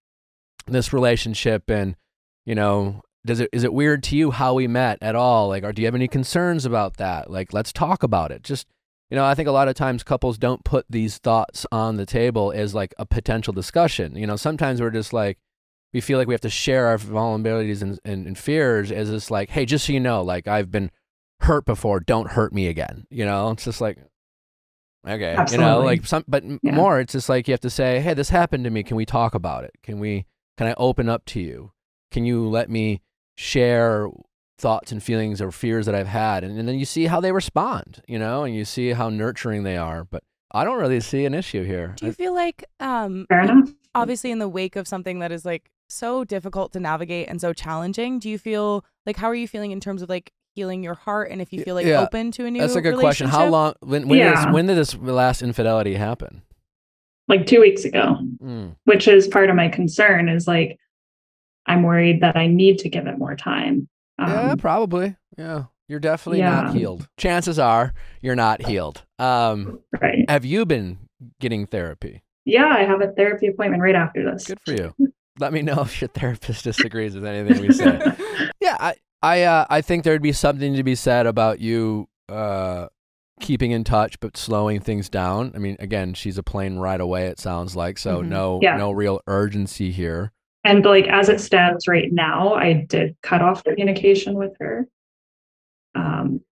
Speaker 1: this relationship and, is it weird to you how we met at all? Like, or do you have any concerns about that? Like, let's talk about it. Just, I think a lot of times couples don't put these thoughts on the table as like a potential discussion. Sometimes we're just like, we feel like we have to share our vulnerabilities and fears as this like, hey, just so you know, like I've been hurt before, don't hurt me again. It's just like, okay,
Speaker 6: Absolutely.
Speaker 1: More, it's just like you have to say, hey, this happened to me. Can we talk about it? Can I open up to you? Can you let me share thoughts and feelings or fears that I've had? And then you see how they respond, and you see how nurturing they are. But I don't really see an issue here.
Speaker 2: Do you feel like,
Speaker 6: fair enough?
Speaker 2: Obviously in the wake of something that is like so difficult to navigate and so challenging, do you feel like, how are you feeling in terms of like healing your heart and if you feel like open to a new relationship?
Speaker 1: That's a good question. How long, when did this last infidelity happen?
Speaker 6: Like 2 weeks ago, which is part of my concern is like, I'm worried that I need to give it more time.
Speaker 1: Yeah, probably. Yeah. You're definitely not healed. Chances are you're not healed.
Speaker 6: Right.
Speaker 1: Have you been getting therapy?
Speaker 6: Yeah, I have a therapy appointment right after this.
Speaker 1: Good for you. Let me know if your therapist disagrees with anything we say. Yeah, I think there'd be something to be said about you keeping in touch but slowing things down. I mean, again, she's a plane right away, it sounds like, so no real urgency here.
Speaker 6: And like as it stands right now, I did cut off communication with her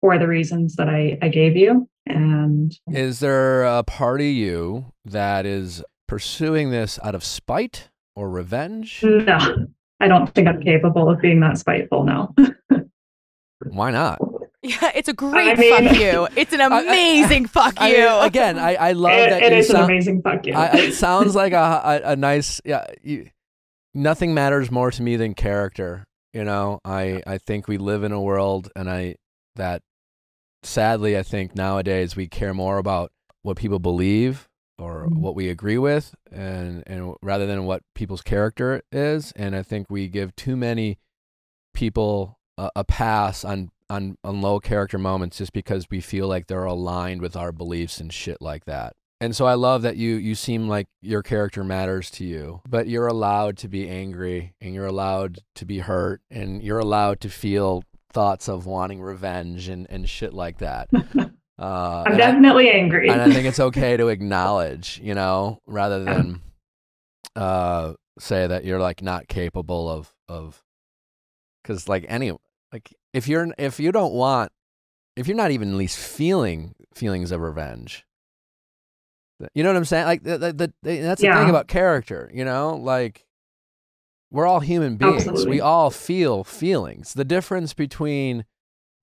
Speaker 6: for the reasons that I gave you. And
Speaker 1: is there a part of you that is pursuing this out of spite or revenge?
Speaker 6: No, I don't think I'm capable of being that spiteful now.
Speaker 1: Why not?
Speaker 2: Yeah, it's a great fuck you. It's an amazing fuck you.
Speaker 1: I love that.
Speaker 6: It is an amazing fuck you.
Speaker 1: It sounds like a nice, nothing matters more to me than character. I think we live in a world that sadly, I think nowadays we care more about what people believe or what we agree with and rather than what people's character is. And I think we give too many people a pass on low character moments just because we feel like they're aligned with our beliefs and shit like that. And so I love that you seem like your character matters to you, but you're allowed to be angry and you're allowed to be hurt and you're allowed to feel thoughts of wanting revenge and shit like that.
Speaker 6: I'm definitely angry.
Speaker 1: And I think it's okay to acknowledge, you know, rather than say that you're like not capable of, because like if you're not even at least feeling feelings of revenge, you know what I'm saying? Like that's the thing about character, you know, like we're all human beings.
Speaker 6: Absolutely.
Speaker 1: We all feel feelings. The difference between,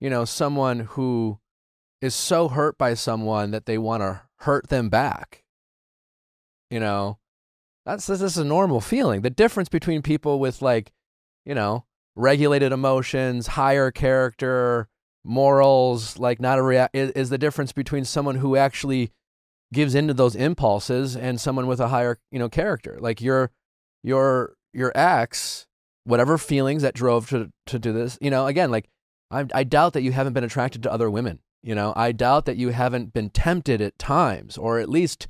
Speaker 1: you know, someone who is so hurt by someone that they want to hurt them back, you know, this is a normal feeling. The difference between people with like, you know, regulated emotions, higher character, morals, like not a is the difference between someone who actually gives into those impulses and someone with a higher, you know, character. Like your ex, whatever feelings that drove to do this, you know, again, like I doubt that you haven't been attracted to other women. You know, I doubt that you haven't been tempted at times, or at least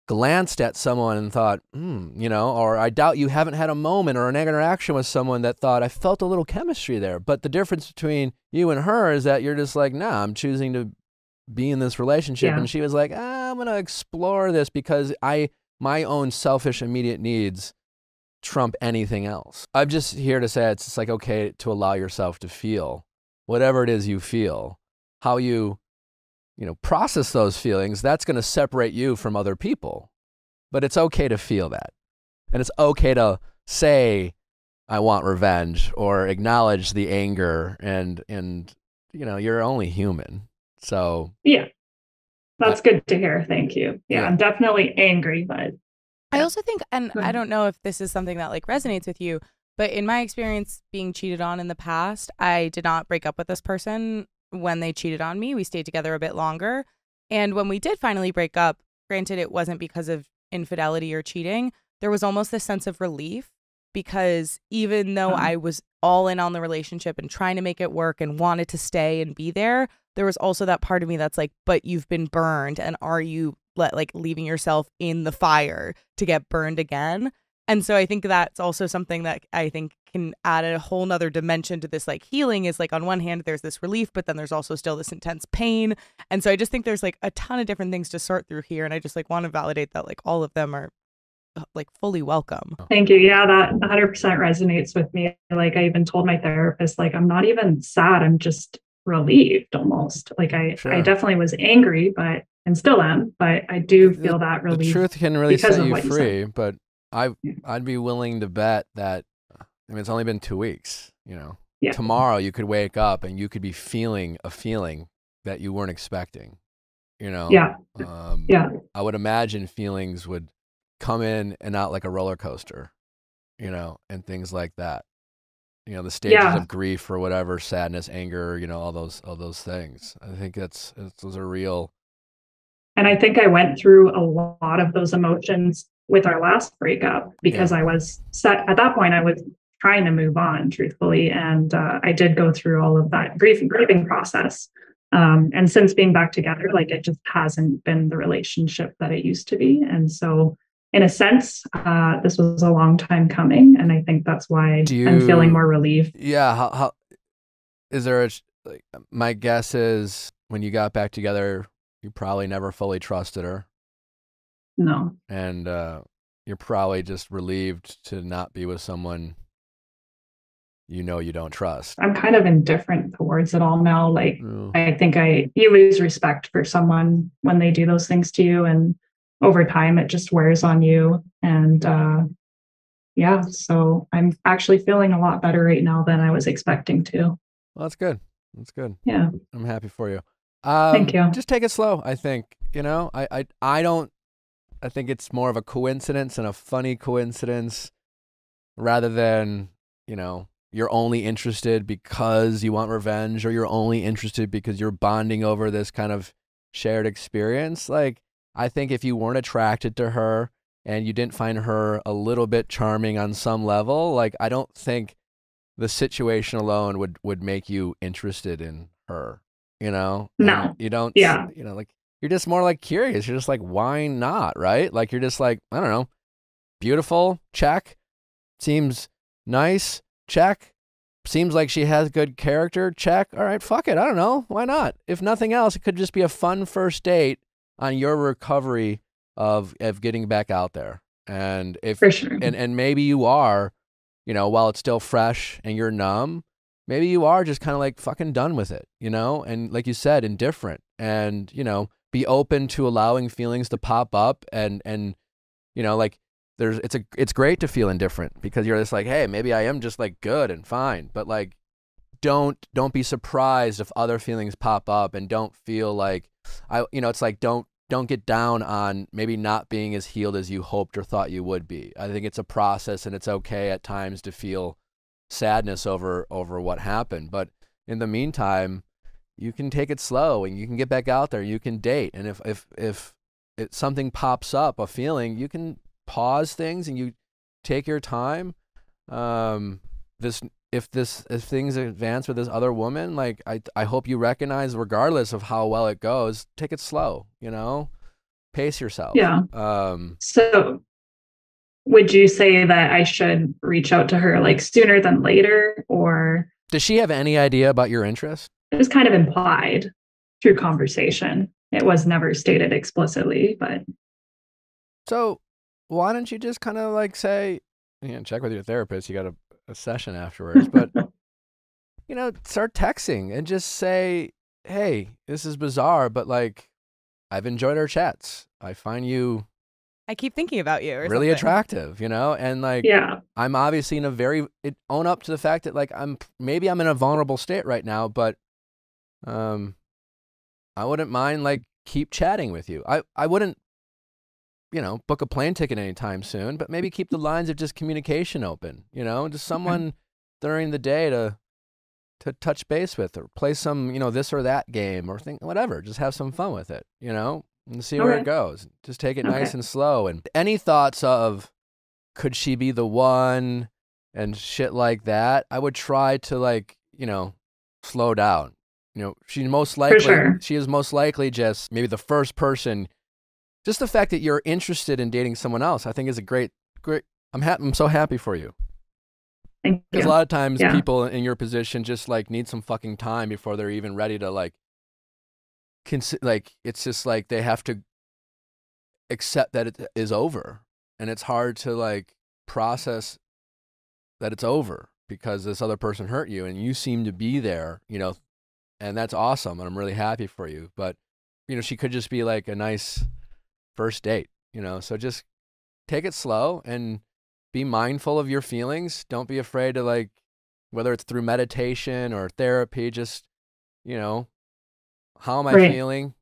Speaker 1: glanced at someone and thought, you know, or I doubt you haven't had a moment or an interaction with someone that thought, I felt a little chemistry there. But the difference between you and her is that you're just like, nah, I'm choosing to be in this relationship.
Speaker 6: Yeah.
Speaker 1: And she was like, I'm going to explore this because my own selfish immediate needs trump anything else. I'm just here to say it's like okay to allow yourself to feel whatever it is you feel. How you know, process those feelings, that's going to separate you from other people. But it's okay to feel that. And it's okay to say, I want revenge, or acknowledge the anger, and you know, you're only human. So
Speaker 6: yeah, that's good to hear. Thank you. Yeah, I'm definitely angry, but
Speaker 2: I also think, and I don't know if this is something that like resonates with you, but in my experience being cheated on in the past, I did not break up with this person when they cheated on me. We stayed together a bit longer. And when we did finally break up, granted, it wasn't because of infidelity or cheating, there was almost this sense of relief, because even though I was all in on the relationship and trying to make it work and wanted to stay and be there, there was also that part of me that's like, but you've been burned, and are you like leaving yourself in the fire to get burned again? And so I think that's also something that I think can add a whole nother dimension to this like healing, is like on one hand there's this relief, but then there's also still this intense pain. And so I just think there's like a ton of different things to sort through here, and I just like want to validate that like all of them are like fully welcome.
Speaker 6: Thank you. Yeah, that 100% resonates with me. Like I even told my therapist, like I'm not even sad, I'm just relieved almost. Like I definitely was angry, and still am, but I do feel that relief.
Speaker 1: The truth can really set you free, but I'd be willing to bet that, I mean, it's only been 2 weeks, you know. Yeah. Tomorrow you could wake up and you could be feeling a feeling that you weren't expecting, you know.
Speaker 6: Yeah.
Speaker 1: I would imagine feelings would come in and out like a roller coaster, you know, and things like that. You know, the stages of grief or whatever, sadness, anger, you know, all those things. I think those are real.
Speaker 6: And I think I went through a lot of those emotions with our last breakup, because I was set at that point. I was trying to move on, truthfully, and I did go through all of that grieving process. And since being back together, like it just hasn't been the relationship that it used to be. And so, in a sense, this was a long time coming, and I think that's why I'm feeling more relief.
Speaker 1: Yeah. How is there my guess is when you got back together, you probably never fully trusted her.
Speaker 6: No.
Speaker 1: And you're probably just relieved to not be with someone you know you don't trust.
Speaker 6: I'm kind of indifferent towards it all now. Like, I think you lose respect for someone when they do those things to you, and over time it just wears on you. And so I'm actually feeling a lot better right now than I was expecting to.
Speaker 1: Well, that's good. That's good.
Speaker 6: Yeah.
Speaker 1: I'm happy for you.
Speaker 6: Thank you.
Speaker 1: Just take it slow, I think. You know, I think it's more of a coincidence, and a funny coincidence, rather than, you know, you're only interested because you want revenge, or you're only interested because you're bonding over this kind of shared experience. Like, I think if you weren't attracted to her and you didn't find her a little bit charming on some level, like, I don't think the situation alone would make you interested in her, you know?
Speaker 6: No.
Speaker 1: And you don't,
Speaker 6: yeah.
Speaker 1: You know, like, you're just more like curious. You're just like, why not? Right? Like, you're just like, I don't know, beautiful, check. Seems nice, check. seems like she has good character, check. All right, fuck it. I don't know. Why not? If nothing else, it could just be a fun first date on your recovery of getting back out there. And if
Speaker 6: For sure.
Speaker 1: and maybe you are, while it's still fresh and you're numb, maybe you are just kind of like fucking done with it, and like you said, indifferent, and be open to allowing feelings to pop up, and like it's great to feel indifferent, because you're just like, hey, maybe I am just like good and fine, but like don't be surprised if other feelings pop up, and don't feel like it's like don't get down on maybe not being as healed as you hoped or thought you would be. I think it's a process, and it's okay at times to feel sadness over what happened. But in the meantime, you can take it slow, and you can get back out there. You can date. And if something pops up, a feeling, you can pause things and you take your time. If things advance with this other woman, like I hope you recognize, regardless of how well it goes, take it slow, pace yourself.
Speaker 6: Yeah. So would you say that I should reach out to her like sooner than later, or
Speaker 1: does she have any idea about your interest?
Speaker 6: It was kind of implied through conversation. It was never stated explicitly, but.
Speaker 1: So why don't you just kind of like say, check with your therapist, you got a session afterwards, but start texting and just say, hey, this is bizarre, but like, I've enjoyed our chats. I find you,
Speaker 2: I keep thinking about you, or
Speaker 1: really
Speaker 2: something.
Speaker 1: Attractive, and like,
Speaker 6: yeah,
Speaker 1: I'm obviously in a own up to the fact that like I'm in a vulnerable state right now, but I wouldn't mind like keep chatting with you. I wouldn't book a plane ticket anytime soon, but maybe keep the lines of just communication open, just someone during the day to touch base with, or play some, this or that game, or whatever, just have some fun with it, and see where it goes. Just take it nice and slow. And any thoughts of, could she be the one and shit like that, I would try to like, slow down. She is most likely just maybe the first person. Just the fact that you're interested in dating someone else, I think, is a great. I'm so happy for you. Because a lot of times people in your position just like need some fucking time before they're even ready to like. It's just like they have to accept that it is over, and it's hard to like process that it's over because this other person hurt you, and you seem to be there, and that's awesome, and I'm really happy for you. But she could just be like a nice first date, so just take it slow and be mindful of your feelings. Don't be afraid to like, whether it's through meditation or therapy, just, how am I feeling?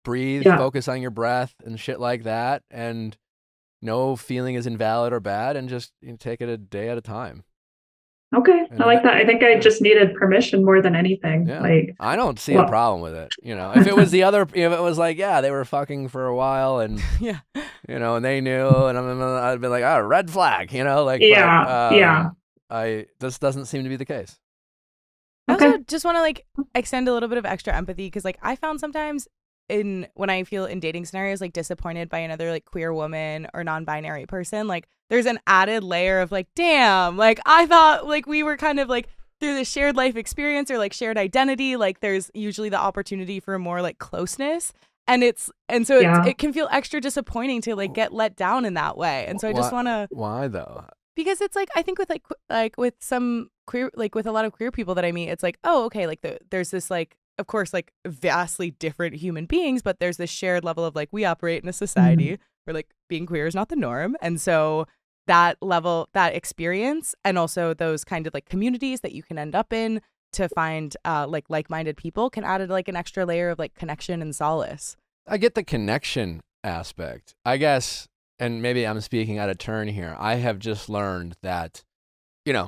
Speaker 1: Breathe, focus on your breath and shit like that. And no feeling is invalid or bad, and just take it a day at a time.
Speaker 6: Okay. I like that. I think I just needed permission more than anything.
Speaker 1: Yeah.
Speaker 6: Like,
Speaker 1: I don't see a problem with it. If it was if it was like, they were fucking for a while and, and they knew, and I'd be like, red flag, this doesn't seem to be the case.
Speaker 2: I also just want to like extend a little bit of extra empathy, because like I found sometimes when I feel in dating scenarios like disappointed by another like queer woman or non-binary person, like there's an added layer of like, damn, like I thought like we were kind of like through this shared life experience or like shared identity, like there's usually the opportunity for more like closeness, and it can feel extra disappointing to like get let down in that way. And so I just want to.
Speaker 1: Why though?
Speaker 2: Because it's like, I think with like with some queer, like with a lot of queer people that I meet, it's like, oh, okay, like there's this like, of course, like vastly different human beings, but there's this shared level of like, we operate in a society where like being queer is not the norm. And so that level, that experience, and also those kind of like communities that you can end up in to find like-minded people can add like an extra layer of like connection and solace.
Speaker 1: I get the connection aspect, I guess. And maybe I'm speaking out of turn here. I have just learned that,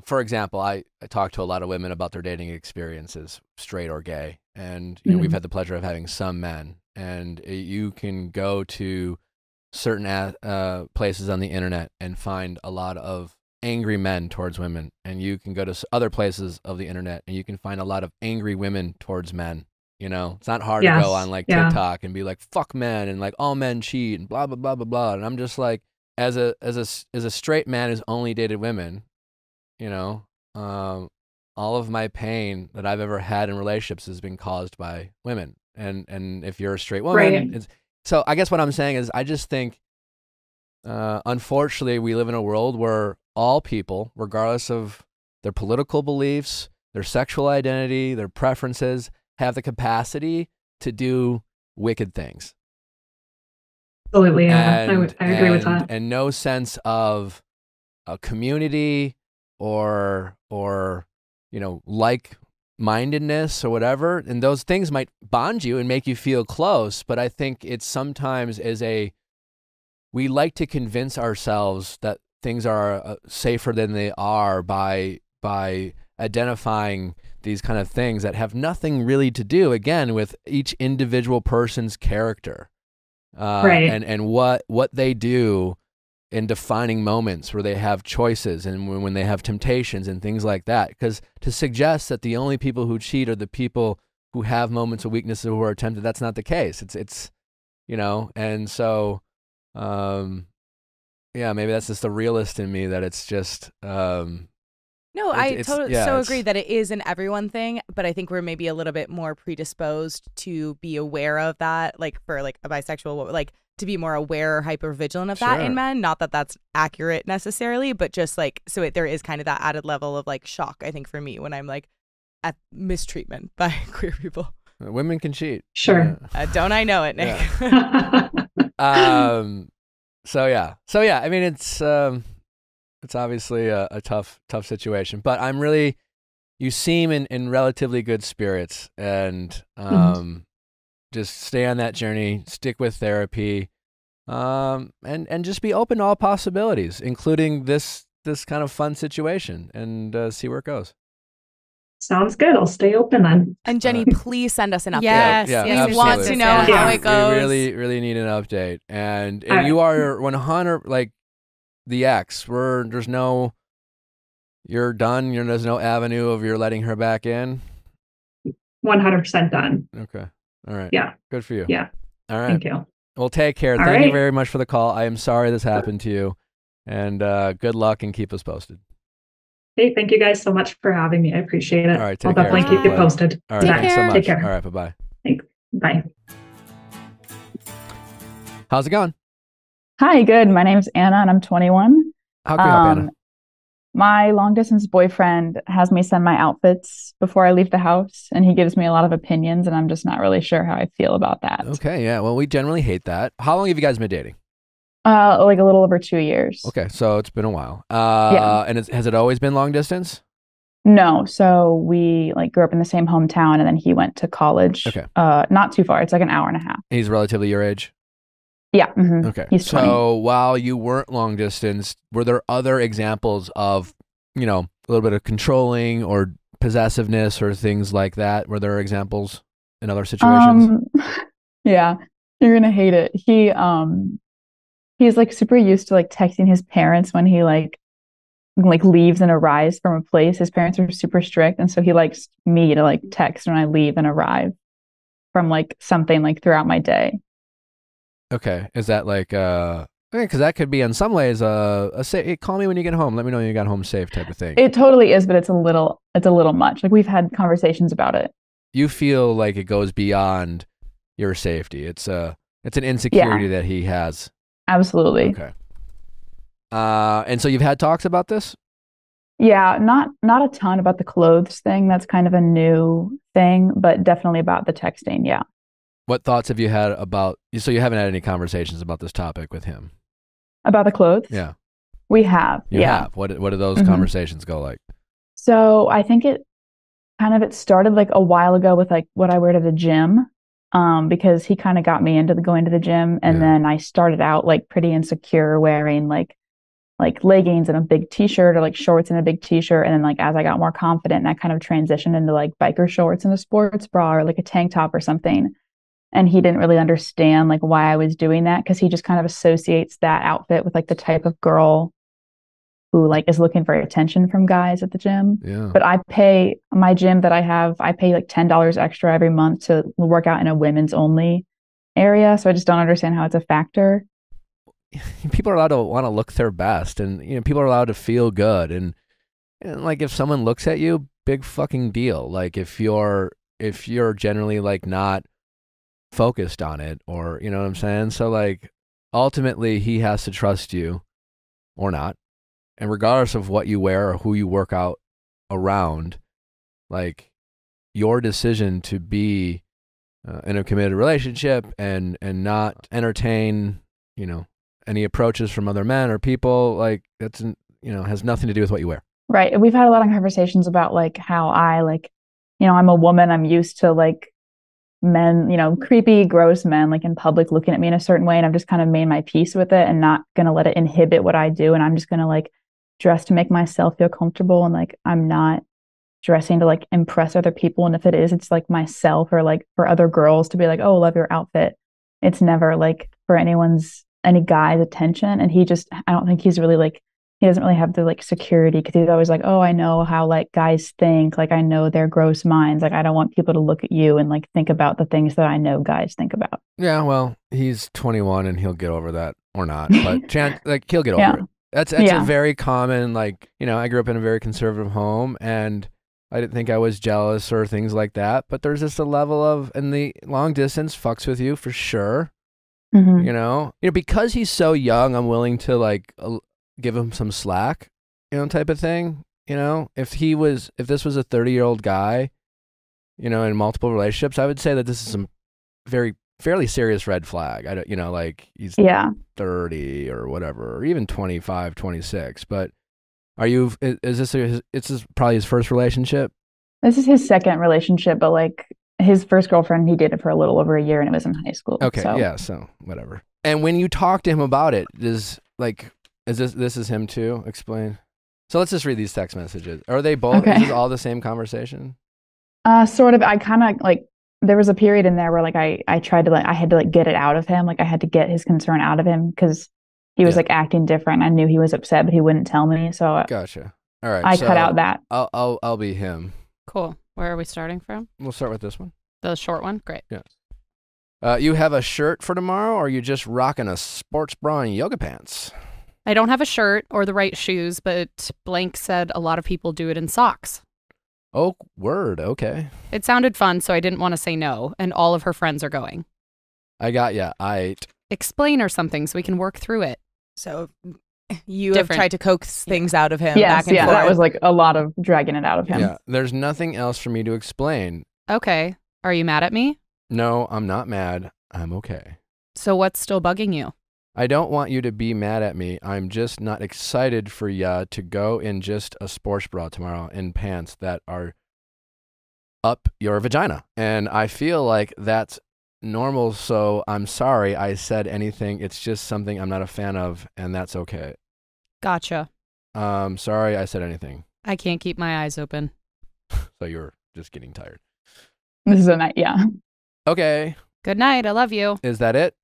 Speaker 1: for example, I talk to a lot of women about their dating experiences, straight or gay. And, we've had the pleasure of having some men. And you can go to certain places on the internet and find a lot of angry men towards women. And you can go to other places of the internet and you can find a lot of angry women towards men. It's not hard to go on like TikTok and be like, fuck men, and like all men cheat and blah, blah, blah, blah, blah. And I'm just like, as a straight man who's only dated women, all of my pain that I've ever had in relationships has been caused by women. And if you're a straight woman,
Speaker 6: Right.
Speaker 1: So I guess what I'm saying is I just think, unfortunately, we live in a world where all people, regardless of their political beliefs, their sexual identity, their preferences, have the capacity to do wicked things.
Speaker 6: Absolutely. Yeah. I agree with that.
Speaker 1: And no sense of a community or like-mindedness or whatever. And those things might bond you and make you feel close. But I think it's sometimes we like to convince ourselves that things are safer than they are by identifying these kind of things that have nothing really to do, again, with each individual person's character.
Speaker 6: Right.
Speaker 1: And what they do in defining moments where they have choices and when they have temptations and things like that. Because to suggest that the only people who cheat are the people who have moments of weakness or who are tempted, that's not the case. It's and so, yeah, maybe that's just the realist in me, that it's just,
Speaker 2: no, I totally agree that it is an everyone thing, but I think we're maybe a little bit more predisposed to be aware of that, like for like a bisexual, like to be more aware or hyper vigilant of that in men. Not that that's accurate necessarily, but just like, so there is kind of that added level of like shock, I think, for me when I'm like at mistreatment by queer people.
Speaker 1: Women can cheat.
Speaker 6: Sure.
Speaker 2: Don't I know it, Nick?
Speaker 1: Yeah. So yeah. I mean, it's obviously a tough situation, but you seem in relatively good spirits, and just stay on that journey, stick with therapy, and just be open to all possibilities, including this kind of fun situation, and see where it goes.
Speaker 6: Sounds good. I'll stay open then.
Speaker 2: And Jenny, please send us an update.
Speaker 1: Yes,
Speaker 2: we want to know how it goes.
Speaker 1: We really need an update, and you are 100 like the ex. You're done. There's no avenue of you're letting her back in.
Speaker 6: 100% done.
Speaker 1: Okay. All right.
Speaker 6: Yeah.
Speaker 1: Good for you.
Speaker 6: Yeah.
Speaker 1: All right.
Speaker 6: Thank you.
Speaker 1: Well, take care. Thank you very much for the call. I am sorry this happened to you, and good luck, and keep us posted.
Speaker 6: Hey, thank you guys so much for having me. I appreciate it.
Speaker 1: All right.
Speaker 6: I'll definitely keep you posted.
Speaker 1: All right. Thanks so much.
Speaker 6: Take care.
Speaker 1: All right. Bye-bye.
Speaker 6: Thanks. Bye.
Speaker 1: How's it going?
Speaker 7: Hi, good. My name's Anna and I'm 21.
Speaker 1: How can you help, Anna?
Speaker 7: My long distance boyfriend has me send my outfits before I leave the house, and he gives me a lot of opinions, and I'm just not really sure how I feel about that.
Speaker 1: Okay, yeah. Well, we generally hate that. How long have you guys been dating?
Speaker 7: Like a little over 2 years.
Speaker 1: Okay, so it's been a while. Yeah. And has it always been long distance?
Speaker 7: No, so we like grew up in the same hometown, and then he went to college.
Speaker 1: Okay.
Speaker 7: Not too far. It's like an hour and a half.
Speaker 1: He's relatively your age?
Speaker 7: Yeah. Mm-hmm.
Speaker 1: Okay.
Speaker 7: He's 20.
Speaker 1: So while you weren't long distance, were there other examples of, a little bit of controlling or possessiveness or things like that? Were there examples in other situations?
Speaker 7: Yeah, you're gonna hate it. He's like super used to like texting his parents when he like leaves and arrives from a place. His parents are super strict, and so he likes me to like text when I leave and arrive from like something like throughout my day.
Speaker 1: Okay. Is that like because that could be in some ways say, hey, call me when you get home, let me know you got home safe type of thing.
Speaker 7: It totally is, but it's a little much. Like we've had conversations about it.
Speaker 1: You feel like it goes beyond your safety. It's an insecurity that he has.
Speaker 7: Absolutely.
Speaker 1: Okay. And so you've had talks about this?
Speaker 7: Yeah, not a ton about the clothes thing. That's kind of a new thing, but definitely about the texting. Yeah.
Speaker 1: What thoughts have you had about, so you haven't had any conversations about this topic with him?
Speaker 7: About the clothes?
Speaker 1: Yeah.
Speaker 7: We have.
Speaker 1: You have. What do those conversations go like?
Speaker 7: So I think it started like a while ago with like what I wear to the gym, because he kind of got me into going to the gym, and then I started out like pretty insecure wearing like leggings and a big t-shirt, or like shorts and a big t-shirt, and then like as I got more confident, I kind of transitioned into like biker shorts and a sports bra or like a tank top or something. And he didn't really understand like why I was doing that, because he just kind of associates that outfit with like the type of girl who like is looking for attention from guys at the gym.
Speaker 1: Yeah.
Speaker 7: But I pay my gym that I pay like $10 extra every month to work out in a women's only area. So I just don't understand how it's a factor.
Speaker 1: People are allowed to want to look their best, and people are allowed to feel good, and And like if someone looks at you, big fucking deal. Like if you're generally like not focused on it, or you know what I'm saying? So like ultimately he has to trust you or not. And regardless of what you wear or who you work out around, like your decision to be in a committed relationship and not entertain, you know, any approaches from other men or people, like that's, you know, has nothing to do with what you wear.
Speaker 7: Right. We've had a lot of conversations about like how I like, you know, I'm a woman. I'm used to like men, you know, creepy, gross men like in public looking at me in a certain way. And I've just kind of made my peace with it and not going to let it inhibit what I do. And I'm just going to like dress to make myself feel comfortable. And like, I'm not dressing to like impress other people. And if it is, it's like myself or like for other girls to be like, oh, love your outfit. It's never like for any guy's attention. And I don't think he's really like, he doesn't really have the like security because he's always like, oh, I know how like guys think. Like I know their gross minds. Like I don't want people to look at you and like think about the things that I know guys think about.
Speaker 1: Yeah, well, he's 21 and he'll get over that or not. But like he'll get over it. That's a very common, like, you know, I grew up in a very conservative home and I didn't think I was jealous or things like that. But there's just a level of, and the long distance fucks with you for sure.
Speaker 7: Mm-hmm.
Speaker 1: You know, because he's so young, I'm willing to like give him some slack, you know, type of thing. You know, if this was a 30-year-old guy, you know, in multiple relationships, I would say that this is some fairly serious red flag. I don't, you know, like he's 30 or whatever, or even 25, 26. But is this probably his first relationship?
Speaker 7: This is his second relationship, but like his first girlfriend, he dated for a little over a year and it was in high school.
Speaker 1: Okay. So. Yeah. So whatever. And when you talk to him about it, is this is him too? Explain. So let's just read these text messages. Are they both, is this all the same conversation?
Speaker 7: Sort of. I kind of like, there was a period in there where like I tried to like, I had to like get it out of him. Like I had to get his concern out of him because he was like acting different. I knew he was upset, but he wouldn't tell me. So
Speaker 1: gotcha. All right.
Speaker 7: I cut out that.
Speaker 1: I'll be him.
Speaker 3: Cool. Where are we starting from?
Speaker 1: We'll start with this one.
Speaker 3: The short one? Great.
Speaker 1: Yes. You have a shirt for tomorrow, or are you just rocking a sports bra and yoga pants?
Speaker 3: I don't have a shirt or the right shoes, but blank said a lot of people do it in socks.
Speaker 1: Oh, word. Okay.
Speaker 3: It sounded fun, so I didn't want to say no, and all of her friends are going.
Speaker 1: I got ya.
Speaker 3: Explain or something so we can work through it.
Speaker 2: So you have tried to coax things out of him back and forth.
Speaker 7: That was like a lot of dragging it out of him.
Speaker 1: Yeah, there's nothing else for me to explain.
Speaker 3: Okay. Are you mad at me?
Speaker 1: No, I'm not mad. I'm okay.
Speaker 3: So what's still bugging you?
Speaker 1: I don't want you to be mad at me. I'm just not excited for ya to go in just a sports bra tomorrow in pants that are up your vagina. And I feel like that's normal, so I'm sorry I said anything. It's just something I'm not a fan of, and that's okay.
Speaker 3: Gotcha.
Speaker 1: Sorry I said anything.
Speaker 3: I can't keep my eyes open.
Speaker 1: So you're just getting tired.
Speaker 7: This is a night, yeah.
Speaker 1: Okay.
Speaker 3: Good night. I love you.
Speaker 1: Is that it?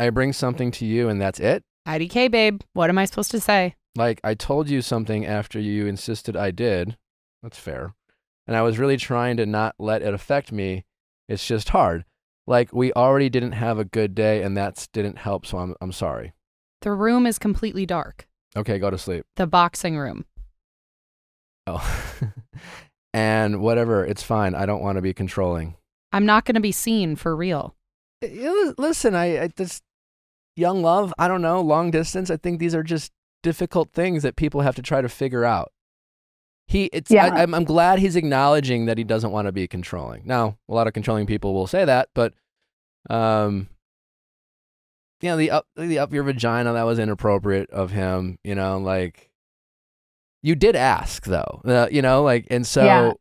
Speaker 1: I bring something to you and that's it?
Speaker 3: IDK, babe. What am I supposed to say?
Speaker 1: Like, I told you something after you insisted I did. That's fair. And I was really trying to not let it affect me. It's just hard. Like, we already didn't have a good day and that didn't help, so I'm sorry.
Speaker 3: The room is completely dark.
Speaker 1: Okay, go to sleep.
Speaker 3: The boxing room.
Speaker 1: Oh. And whatever, it's fine. I don't want to be controlling.
Speaker 3: I'm not going to be seen for real.
Speaker 1: Listen, this young love, I don't know, long distance, I think these are just difficult things that people have to try to figure out. I'm glad he's acknowledging that he doesn't want to be controlling. Now, a lot of controlling people will say that, but you know, the up your vagina, that was inappropriate of him, you know, like you did ask though, you know, like, and so.
Speaker 7: Yeah.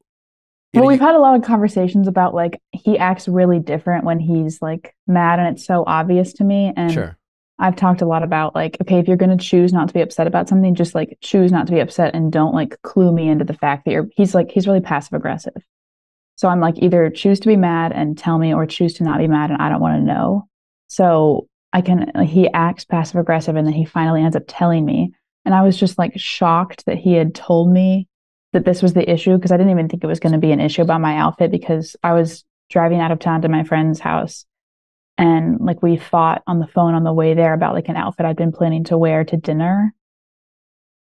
Speaker 7: Well, we've had a lot of conversations about like he acts really different when he's like mad, and it's so obvious to me. And
Speaker 1: sure.
Speaker 7: I've talked a lot about like, okay, if you're going to choose not to be upset about something, just like choose not to be upset and don't like clue me into the fact that he's really passive aggressive. So I'm like, either choose to be mad and tell me, or choose to not be mad and I don't want to know. So he acts passive aggressive and then he finally ends up telling me. And I was just like shocked that he had told me that this was the issue, because I didn't even think it was going to be an issue about my outfit, because I was driving out of town to my friend's house and like we fought on the phone on the way there about like an outfit I'd been planning to wear to dinner.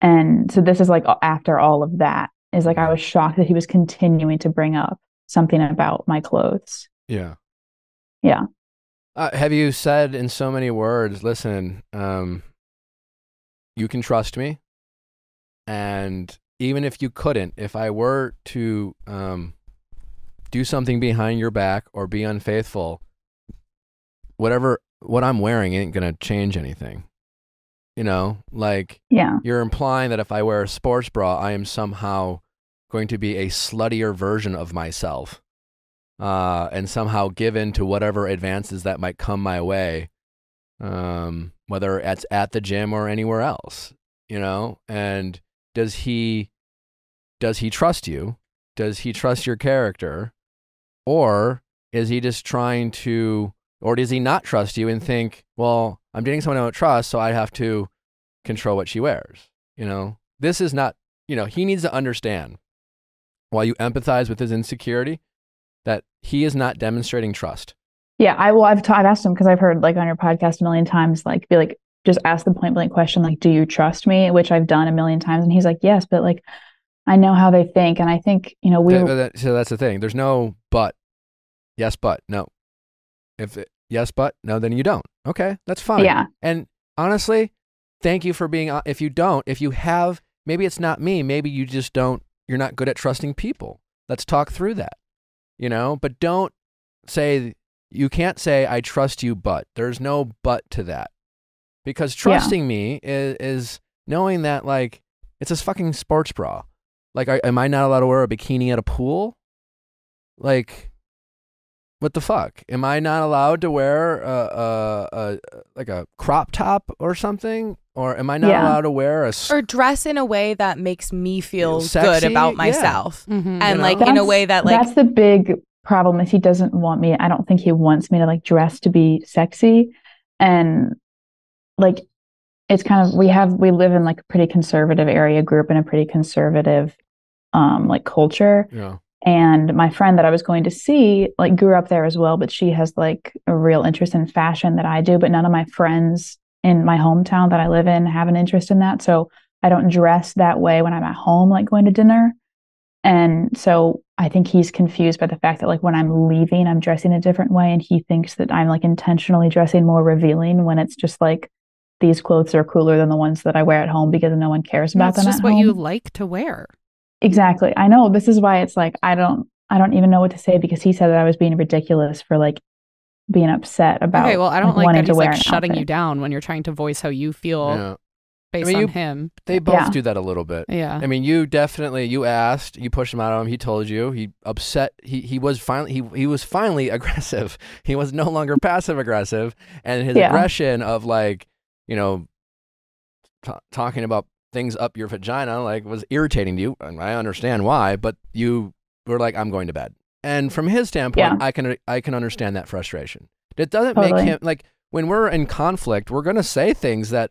Speaker 7: And so this is like after all of that is like, I was shocked that he was continuing to bring up something about my clothes.
Speaker 1: Yeah.
Speaker 7: Yeah.
Speaker 1: Have you said in so many words, listen, you can trust me. And even if you couldn't, if I were to do something behind your back or be unfaithful, what I'm wearing ain't going to change anything. You know, like you're implying that if I wear a sports bra, I am somehow going to be a sluttier version of myself and somehow give in to whatever advances that might come my way, whether it's at the gym or anywhere else, you know? And does he trust you? Does he trust your character? Or is he just trying to, or does he not trust you and think, well, I'm dating someone I don't trust, so I have to control what she wears. You know, this is not, you know, he needs to understand while you empathize with his insecurity that he is not demonstrating trust.
Speaker 7: Yeah. I've asked him, because I've heard like on your podcast a million times, like be like, just ask the point blank question, like, do you trust me? Which I've done a million times. And he's like, yes, but like, I know how they think. And I think, you know,
Speaker 1: so that's the thing. There's no but. Yes, but no. Yes, but no, then you don't. Okay, that's fine.
Speaker 7: Yeah.
Speaker 1: And honestly, thank you for being, if you have, maybe it's not me, maybe you just don't, you're not good at trusting people. Let's talk through that, you know, but don't say, you can't say, I trust you, but there's no but to that. Because trusting me is knowing that, like, it's a fucking sports bra. Like, am I not allowed to wear a bikini at a pool? Like, what the fuck? Am I not allowed to wear like a crop top or something? Or am I not allowed to wear or
Speaker 2: dress in a way that makes me feel
Speaker 1: sexy?
Speaker 2: Good about myself?
Speaker 3: Yeah. Mm-hmm.
Speaker 2: And like in a way that like...
Speaker 7: That's the big problem, is he doesn't want me. I don't think he wants me to like dress to be sexy. And like, it's kind of, we live in like a pretty conservative area, grew up in a pretty conservative like culture.
Speaker 1: Yeah.
Speaker 7: And my friend that I was going to see like grew up there as well, but she has like a real interest in fashion that I do, but none of my friends in my hometown that I live in have an interest in that. So I don't dress that way when I'm at home, like going to dinner. And so I think he's confused by the fact that like when I'm leaving, I'm dressing a different way. And he thinks that I'm like intentionally dressing more revealing, when it's just like, these clothes are cooler than the ones that I wear at home because no one cares about them.
Speaker 3: That's just what you like to wear.
Speaker 7: Exactly. I know. This is why it's like, I don't even know what to say, because he said that I was being ridiculous for like being upset about.
Speaker 3: Okay, well, I don't like that he's like shutting
Speaker 7: outfit.
Speaker 3: you down when you're trying to voice how you feel based on him.
Speaker 1: They both do that a little bit.
Speaker 3: Yeah.
Speaker 1: I mean, you asked, you pushed him out of him. He told you, he upset. He was finally aggressive. He was no longer passive aggressive, and his aggression of like, you know, talking about things up your vagina, like, was irritating to you. And I understand why, but you were like, I'm going to bed. And from his standpoint, I can understand that frustration. It doesn't make him, like, when we're in conflict, we're going to say things that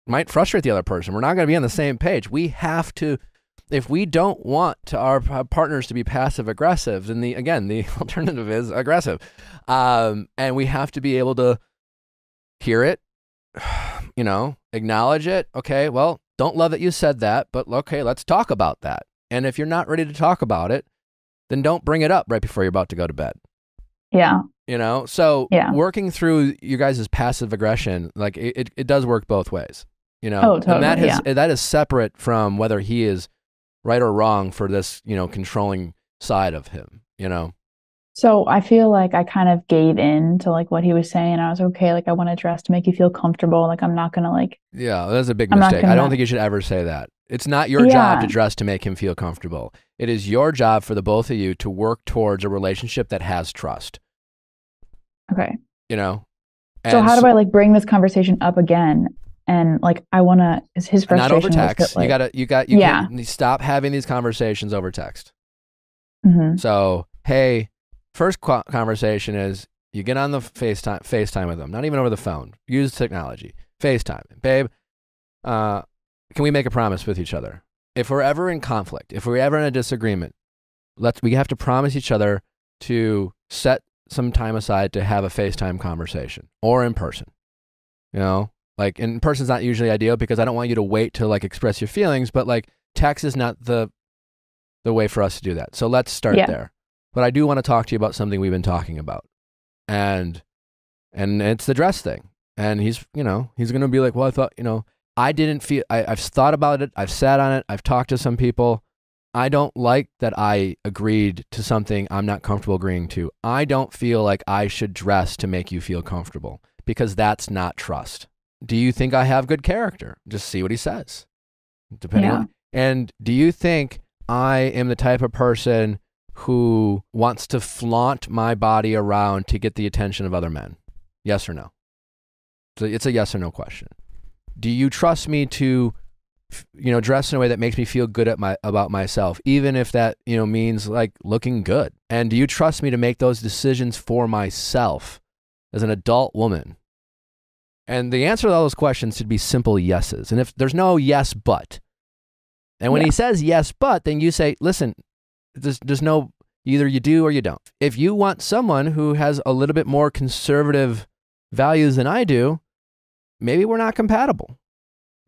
Speaker 1: might frustrate the other person. We're not going to be on the same page. We have to, if we don't want our partners to be passive aggressive, then the alternative is aggressive. And we have to be able to hear it, you know, acknowledge it. Okay, well, don't love that you said that, but okay, let's talk about that. And if you're not ready to talk about it, then don't bring it up right before you're about to go to bed.
Speaker 7: Yeah.
Speaker 1: You know, so working through you guys' passive aggression, like it does work both ways, you know.
Speaker 7: Oh, totally.
Speaker 1: And that is separate from whether he is right or wrong for this, you know, controlling side of him, you know.
Speaker 7: So I feel like I kind of gave in to like what he was saying. I was okay, like, I want to dress to make you feel comfortable. Like, I'm not gonna like.
Speaker 1: Yeah, that's a big mistake. I don't think you should ever say that. It's not your job to dress to make him feel comfortable. It is your job for the both of you to work towards a relationship that has trust.
Speaker 7: Okay.
Speaker 1: You know.
Speaker 7: So how do I like bring this conversation up again? And like, I want to. His frustration. Not over
Speaker 1: text.
Speaker 7: That,
Speaker 1: you can stop having these conversations over text.
Speaker 7: Mm-hmm.
Speaker 1: So hey. First conversation is you get on the FaceTime with them, not even over the phone. Use technology. FaceTime. Babe, can we make a promise with each other? If we're ever in conflict, if we're ever in a disagreement, we have to promise each other to set some time aside to have a FaceTime conversation or in person. You know, Like, in person's not usually ideal because I don't want you to wait to like express your feelings, but like text is not the way for us to do that. So let's start there. But I do want to talk to you about something we've been talking about. And it's the dress thing. And he's going to be like, well, I thought, I didn't feel, I've thought about it. I've sat on it. I've talked to some people. I don't like that I agreed to something I'm not comfortable agreeing to. I don't feel like I should dress to make you feel comfortable because that's not trust. Do you think I have good character? Just see what he says. Depending on. And do you think I am the type of person who wants to flaunt my body around to get the attention of other men? Yes or no? So it's a yes or no question. Do you trust me to, dress in a way that makes me feel good about myself, even if that, means like looking good? And do you trust me to make those decisions for myself as an adult woman? And the answer to all those questions should be simple yeses. And if there's no yes, but, and when he says yes, but, then you say, listen, there's no, either you do or you don't. If you want someone who has a little bit more conservative values than I do, maybe we're not compatible.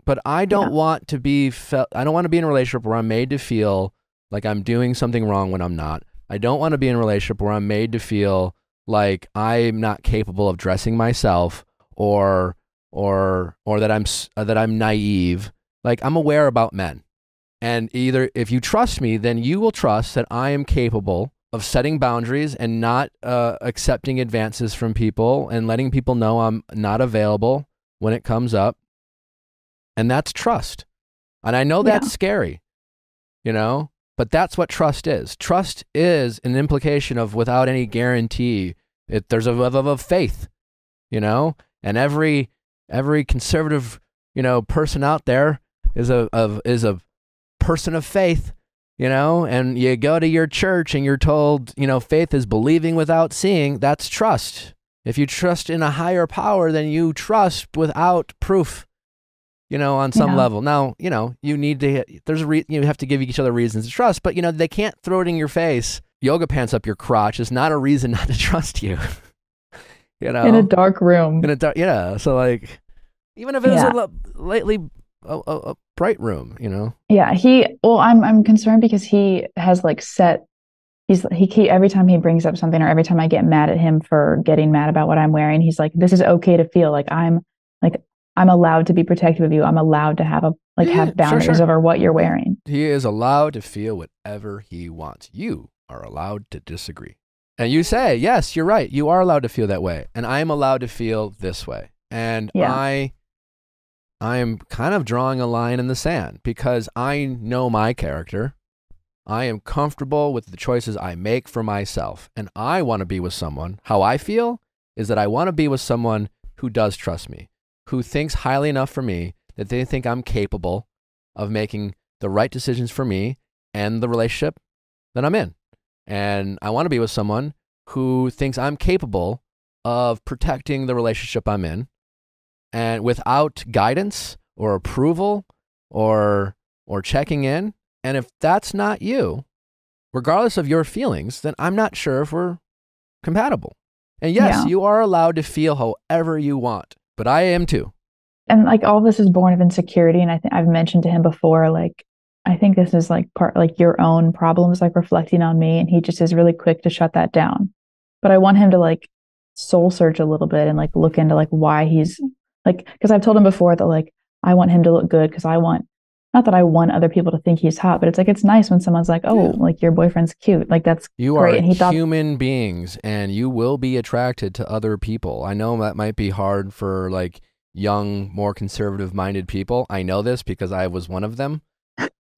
Speaker 1: But I don't want to be I don't want to be in a relationship where I'm made to feel like I'm doing something wrong when I'm not. I don't want to be in a relationship where I'm made to feel like I'm not capable of dressing myself or that I'm naive. Like, I'm aware about men. And either if you trust me, then you will trust that I am capable of setting boundaries and not accepting advances from people and letting people know I'm not available when it comes up. And that's trust. And I know that's scary, but that's what trust is. Trust is an implication of without any guarantee. There's a faith, and every conservative, person out there is a person of faith, and you go to your church and you're told, faith is believing without seeing. That's trust. If you trust in a higher power, then you trust without proof, on some level. Now, you need to, you have to give each other reasons to trust, but they can't throw it in your face. Yoga pants up your crotch is not a reason not to trust you. In
Speaker 7: a dark room.
Speaker 1: So like, even if it was a bright room,
Speaker 7: Yeah, I'm concerned because he has like set. Every time he brings up something or every time I get mad at him for getting mad about what I'm wearing, he's like, this is okay to feel like I'm allowed to be protective of you. I'm allowed to have have boundaries over what you're wearing.
Speaker 1: He is allowed to feel whatever he wants. You are allowed to disagree. And you say, yes, you're right. You are allowed to feel that way. And I am allowed to feel this way. And I am kind of drawing a line in the sand because I know my character. I am comfortable with the choices I make for myself. And I want to be with someone. How I feel is that I want to be with someone who does trust me, who thinks highly enough for me that they think I'm capable of making the right decisions for me and the relationship that I'm in. And I want to be with someone who thinks I'm capable of protecting the relationship I'm in, and without guidance or approval or checking in. And if that's not you, regardless of your feelings, then I'm not sure if we're compatible. And yes, you are allowed to feel however you want, but I am too.
Speaker 7: And like all this is born of insecurity. And I think I've mentioned to him before, like, I think this is like part, like your own problems, like reflecting on me. And he just is really quick to shut that down. But I want him to like soul search a little bit and like look into like why he's like, because I've told him before that like, I want him to look good because not that I want other people to think he's hot, but it's like, it's nice when someone's like, oh, like your boyfriend's cute. Like that's
Speaker 1: you
Speaker 7: great.
Speaker 1: are
Speaker 7: And he
Speaker 1: human beings and you will be attracted to other people. I know that might be hard for like young, more conservative minded people. I know this because I was one of them.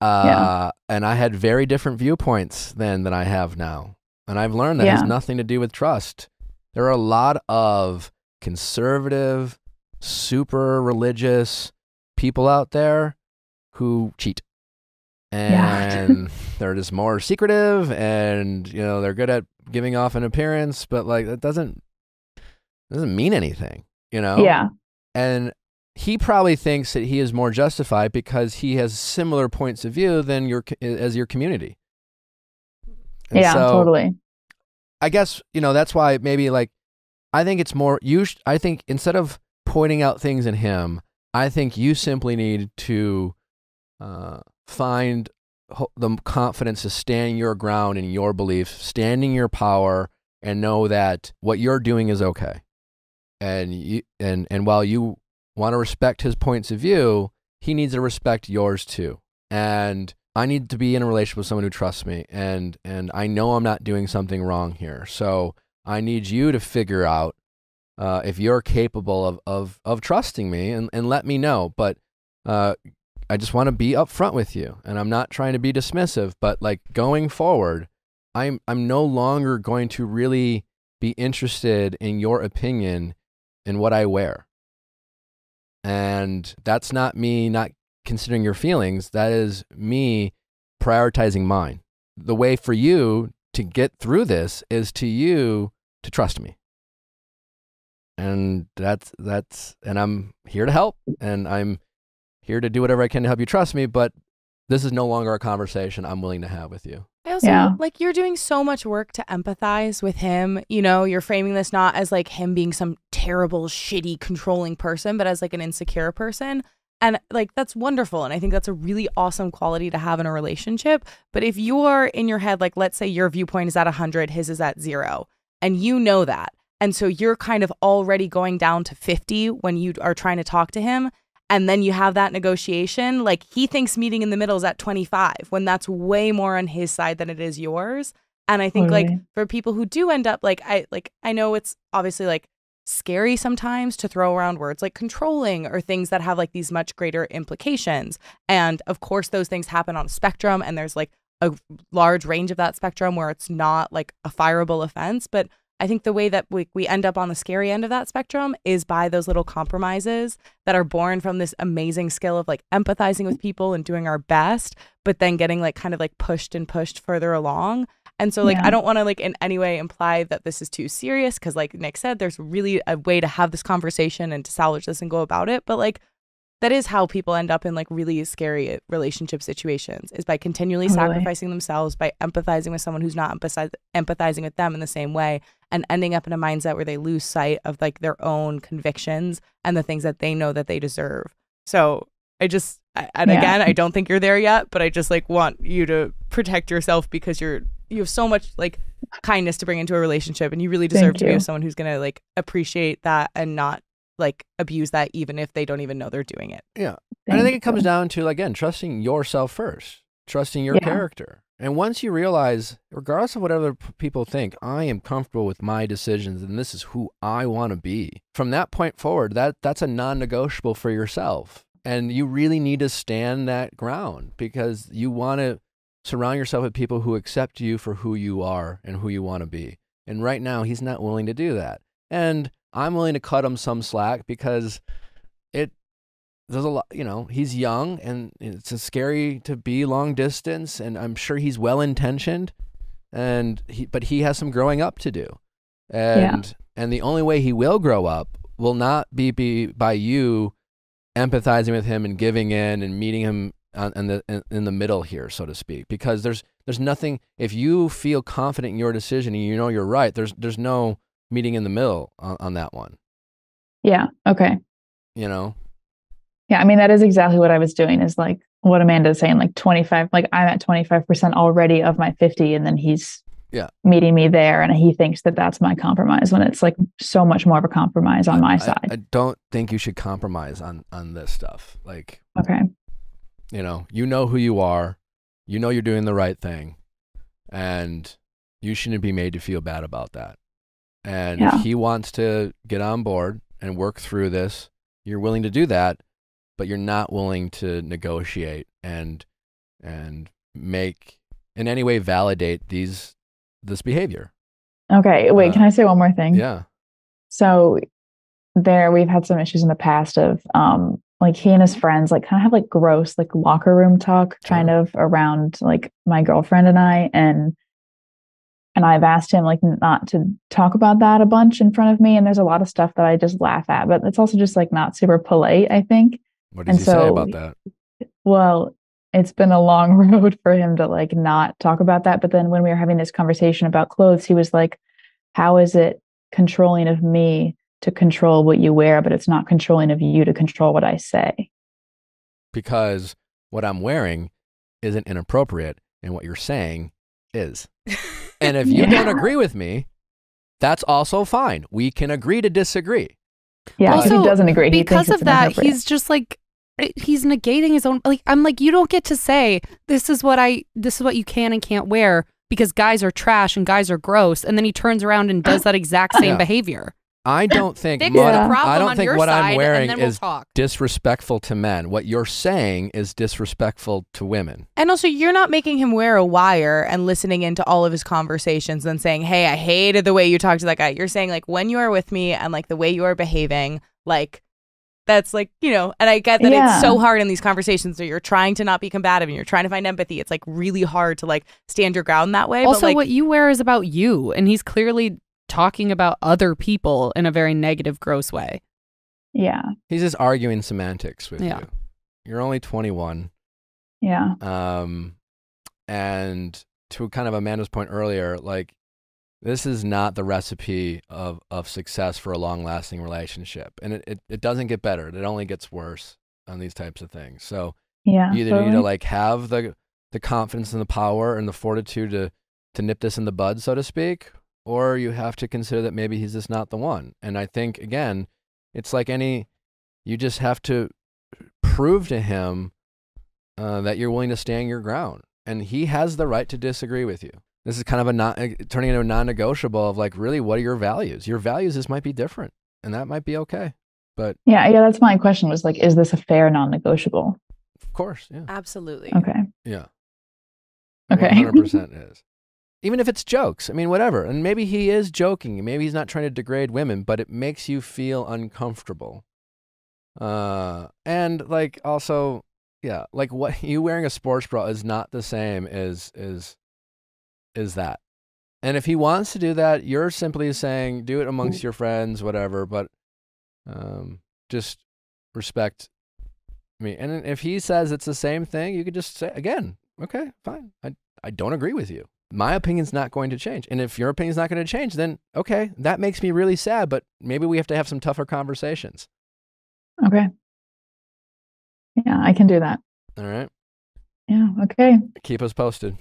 Speaker 1: And I had very different viewpoints then than I have now. And I've learned that has nothing to do with trust. There are a lot of conservative, super religious people out there who cheat. And they're just more secretive and, they're good at giving off an appearance, but like that doesn't mean anything,
Speaker 7: Yeah.
Speaker 1: And he probably thinks that he is more justified because he has similar points of view than as your community. And so,
Speaker 7: totally.
Speaker 1: I guess, that's why maybe like, I think it's more, I think instead of pointing out things in him. I think you simply need to find the confidence to stand your ground in your beliefs, stand in your power, and know that what you're doing is okay. And while you want to respect his points of view, he needs to respect yours too. And I need to be in a relationship with someone who trusts me, and I know I'm not doing something wrong here. So I need you to figure out if you're capable of trusting me, and let me know. But I just want to be upfront with you, and I'm not trying to be dismissive, but like going forward, I'm no longer going to really be interested in your opinion in what I wear. And that's not me not considering your feelings. That is me prioritizing mine. The way for you to get through this is to trust me. And and I'm here to help, and I'm here to do whatever I can to help you trust me, but this is no longer a conversation I'm willing to have with you.
Speaker 2: I also, like, you're doing so much work to empathize with him. You know, you're framing this not as like him being some terrible, shitty, controlling person, but as like an insecure person. And like, that's wonderful. And I think that's a really awesome quality to have in a relationship. But if you're in your head, like, let's say your viewpoint is at 100, his is at 0, and you know that. And so you're kind of already going down to 50 when you are trying to talk to him. And then you have that negotiation, like he thinks meeting in the middle is at 25 when that's way more on his side than it is yours. And I think like for people who do end up I know it's obviously like scary sometimes to throw around words like controlling or things that have like these much greater implications. And of course, those things happen on a spectrum, and there's like a large range of that spectrum where it's not like a fireable offense. But I think the way that we end up on the scary end of that spectrum is by those little compromises that are born from this amazing skill of like empathizing with people and doing our best, but then getting like kind of like pushed further along. And so like, I don't want to like in any way imply that this is too serious, because like Nick said, there's really a way to have this conversation and to salvage this and go about it. But like, that is how people end up in like really scary relationship situations, is by continually sacrificing themselves, by empathizing with someone who's not empathizing with them in the same way, and ending up in a mindset where they lose sight of like their own convictions and the things that they know that they deserve. So again, I don't think you're there yet, but I just like want you to protect yourself, because you have so much like kindness to bring into a relationship, and you really deserve to be with someone who's going to like appreciate that and not like abuse that, even if they don't even know they're doing it.
Speaker 1: Yeah. And I think it comes down to, again, trusting yourself first, trusting your character. And once you realize, regardless of what other people think, I am comfortable with my decisions and this is who I want to be. From that point forward, that's a non-negotiable for yourself. And you really need to stand that ground, because you want to surround yourself with people who accept you for who you are and who you want to be. And right now, he's not willing to do that. And I'm willing to cut him some slack, because there's a lot, you know, he's young and it's scary to be long distance, and I'm sure he's well-intentioned, but he has some growing up to do. And the only way he will grow up will not be by you empathizing with him and giving in and meeting him in the middle here, so to speak, because there's nothing, if you feel confident in your decision and you know you're right, there's no meeting in the middle on that one.
Speaker 7: Yeah. Okay.
Speaker 1: You know?
Speaker 7: Yeah. I mean, that is exactly what I was doing, is like what Amanda's saying, like 25, like I'm at 25% already of my 50, and then he's meeting me there. And he thinks that that's my compromise, when it's like so much more of a compromise on my side.
Speaker 1: I don't think you should compromise on this stuff. Like,
Speaker 7: okay.
Speaker 1: You know who you are, you know you're doing the right thing, and you shouldn't be made to feel bad about that. And if he wants to get on board and work through this, you're willing to do that, but you're not willing to negotiate and make in any way validate this behavior.
Speaker 7: Okay, wait, can I say one more thing?
Speaker 1: Yeah.
Speaker 7: So we've had some issues in the past of like he and his friends like kind of have like gross like locker room talk kind of around like my girlfriend and I, and I've asked him like not to talk about that a bunch in front of me, and there's a lot of stuff that I just laugh at, but it's also just like not super polite, I think.
Speaker 1: What does he say about that?
Speaker 7: Well, it's been a long road for him to like not talk about that, but then when we were having this conversation about clothes, he was like, how is it controlling of me to control what you wear, but it's not controlling of you to control what I say.
Speaker 1: Because what I'm wearing isn't inappropriate and what you're saying is. And if you don't agree with me, that's also fine. We can agree to disagree.
Speaker 7: Yeah,
Speaker 3: also,
Speaker 7: he doesn't agree.
Speaker 3: Because of that, he's just like, he's negating his own, like, I'm like, you don't get to say, this is what you can and can't wear because guys are trash and guys are gross. And then he turns around and does that exact same behavior.
Speaker 1: I don't think what I'm wearing is disrespectful to men. What you're saying is disrespectful to women.
Speaker 2: And also, you're not making him wear a wire and listening into all of his conversations and saying, hey, I hated the way you talked to that guy. You're saying, like, when you are with me and, like, the way you are behaving, like, that's, like, you know, and I get that it's so hard in these conversations that you're trying to not be combative and you're trying to find empathy. It's, like, really hard to, like, stand your ground that way.
Speaker 3: Also,
Speaker 2: but, like,
Speaker 3: what you wear is about you, and he's clearly talking about other people in a very negative, gross way.
Speaker 7: Yeah.
Speaker 1: He's just arguing semantics with you. You're only 21.
Speaker 7: Yeah.
Speaker 1: And to kind of Amanda's point earlier, like, this is not the recipe of success for a long-lasting relationship. And it doesn't get better. It only gets worse on these types of things. So you either need to, like, have the confidence and the power and the fortitude to nip this in the bud, so to speak, or you have to consider that maybe he's just not the one. And I think, again, it's like you just have to prove to him that you're willing to stand your ground. And he has the right to disagree with you. This is kind of turning into a non-negotiable of, like, really, what are your values? Your values just might be different, and that might be okay. But
Speaker 7: yeah, that's my question, was like, is this a fair non-negotiable?
Speaker 1: Of course, yeah.
Speaker 2: Absolutely.
Speaker 7: Okay.
Speaker 1: Yeah.
Speaker 7: Okay.
Speaker 1: 100% is. Even if it's jokes, I mean, whatever. And maybe he is joking. Maybe he's not trying to degrade women, but it makes you feel uncomfortable. And, like, also, yeah, like, what you wearing a sports bra is not the same as that. And if he wants to do that, you're simply saying, do it amongst your friends, whatever, but just respect me. And if he says it's the same thing, you could just say, again, okay, fine. I don't agree with you. My opinion's not going to change. And if your opinion's not going to change, then okay, that makes me really sad, but maybe we have to have some tougher conversations.
Speaker 7: Okay. Yeah, I can do that.
Speaker 1: All right.
Speaker 7: Yeah, okay.
Speaker 1: Keep us posted.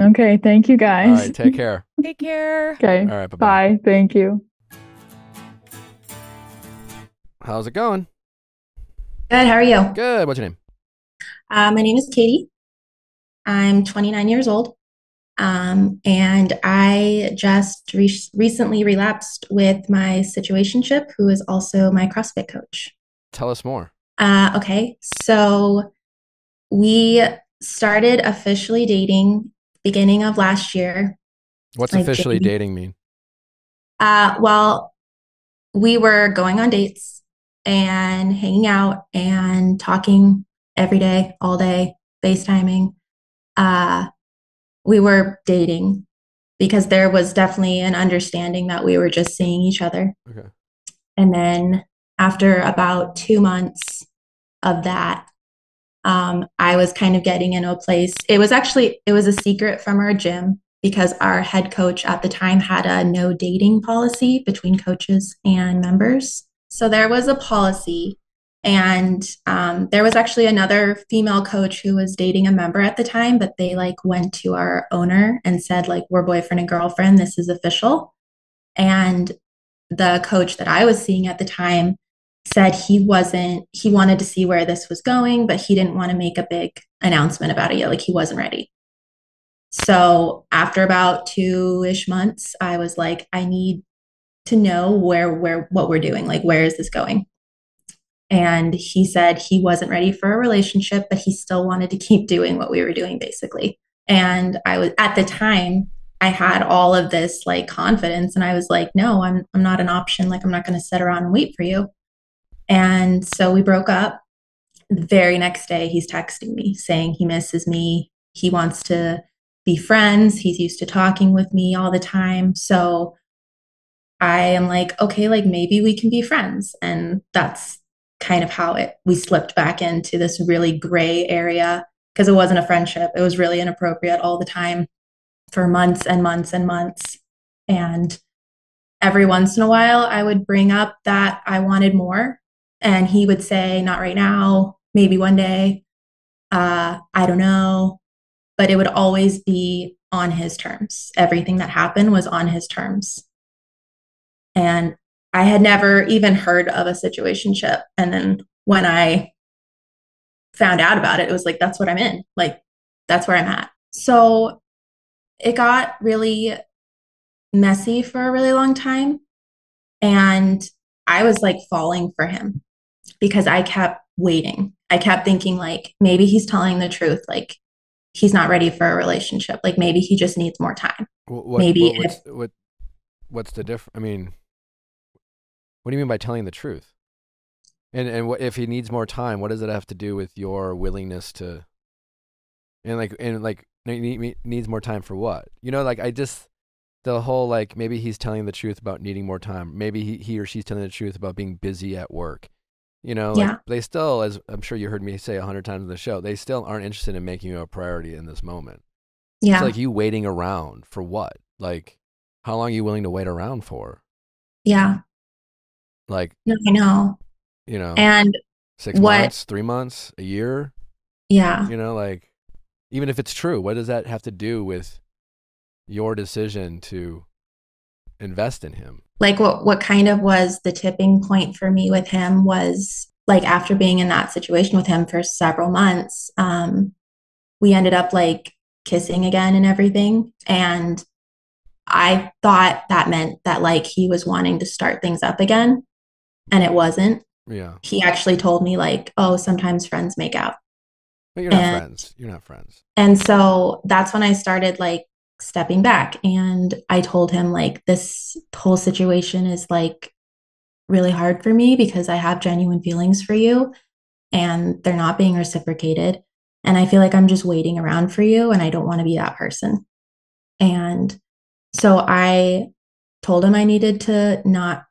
Speaker 7: Okay, thank you guys.
Speaker 1: All right, take care.
Speaker 2: Take care.
Speaker 7: Okay.
Speaker 1: All right, bye-bye.
Speaker 7: Bye, thank you.
Speaker 1: How's it going?
Speaker 8: Good, how are you?
Speaker 1: Good, what's your name?
Speaker 8: My name is Katie. I'm 29 years old. And I just recently relapsed with my situationship, who is also my CrossFit coach.
Speaker 1: Tell us more.
Speaker 8: Okay, so we started officially dating beginning of last year.
Speaker 1: What's officially dating mean?
Speaker 8: Well, we were going on dates and hanging out and talking every day, all day, FaceTiming. We were dating because there was definitely an understanding that we were just seeing each other.
Speaker 1: Okay.
Speaker 8: And then after about 2 months of that, I was kind of getting into a place. It was a secret from our gym because our head coach at the time had a no dating policy between coaches and members. So there was a policy. And there was actually another female coach who was dating a member at the time, but they, like, went to our owner and said, like, we're boyfriend and girlfriend, this is official. And the coach that I was seeing at the time said he wanted to see where this was going, but he didn't want to make a big announcement about it yet. Like, he wasn't ready. So after about 2-ish months, I was like, I need to know what we're doing. Like, where is this going? And he said he wasn't ready for a relationship, but he still wanted to keep doing what we were doing, basically. And I was, at the time, I had all of this, like, confidence, and I was like, no, I'm not an option. Like, I'm not going to sit around and wait for you. And so we broke up. The very next day, he's texting me saying he misses me. He wants to be friends. He's used to talking with me all the time. So I am like, okay, like, maybe we can be friends. And that's kind of how we slipped back into this really gray area, because it wasn't a friendship. It was really inappropriate all the time for months and months and months. And every once in a while, I would bring up that I wanted more. And he would say, not right now, maybe one day. I don't know. But it would always be on his terms. Everything that happened was on his terms. And I had never even heard of a situationship. And then when I found out about it, it was like, that's what I'm in. Like, that's where I'm at. So it got really messy for a really long time. And I was like falling for him because I kept waiting. I kept thinking, like, maybe he's telling the truth. Like, he's not ready for a relationship. Like, maybe he just needs more time.
Speaker 1: What's the difference? I mean, what do you mean by telling the truth? And what if he needs more time? What does it have to do with your willingness to? And needs more time for what? You know, like the whole like maybe he's telling the truth about needing more time. Maybe he or she's telling the truth about being busy at work. You know, like they still, as I'm sure you heard me say 100 times in the show, they still aren't interested in making you a priority in this moment. Yeah. It's like you waiting around for what? Like, how long are you willing to wait around for?
Speaker 8: Yeah.
Speaker 1: Like,
Speaker 8: no, I know.
Speaker 1: You know,
Speaker 8: and
Speaker 1: 6 months, 3 months, a year.
Speaker 8: Yeah.
Speaker 1: You know, like, even if it's true, what does that have to do with your decision to invest in him?
Speaker 8: Like what kind of was the tipping point for me with him was like after being in that situation with him for several months, we ended up like kissing again and everything. And I thought that meant that like he was wanting to start things up again. And it wasn't.
Speaker 1: Yeah.
Speaker 8: He actually told me like, oh, sometimes friends make out.
Speaker 1: But you're not friends. You're not friends.
Speaker 8: And so that's when I started like stepping back, and I told him like this whole situation is like really hard for me because I have genuine feelings for you and they're not being reciprocated. And I feel like I'm just waiting around for you and I don't want to be that person. And so I told him I needed to not,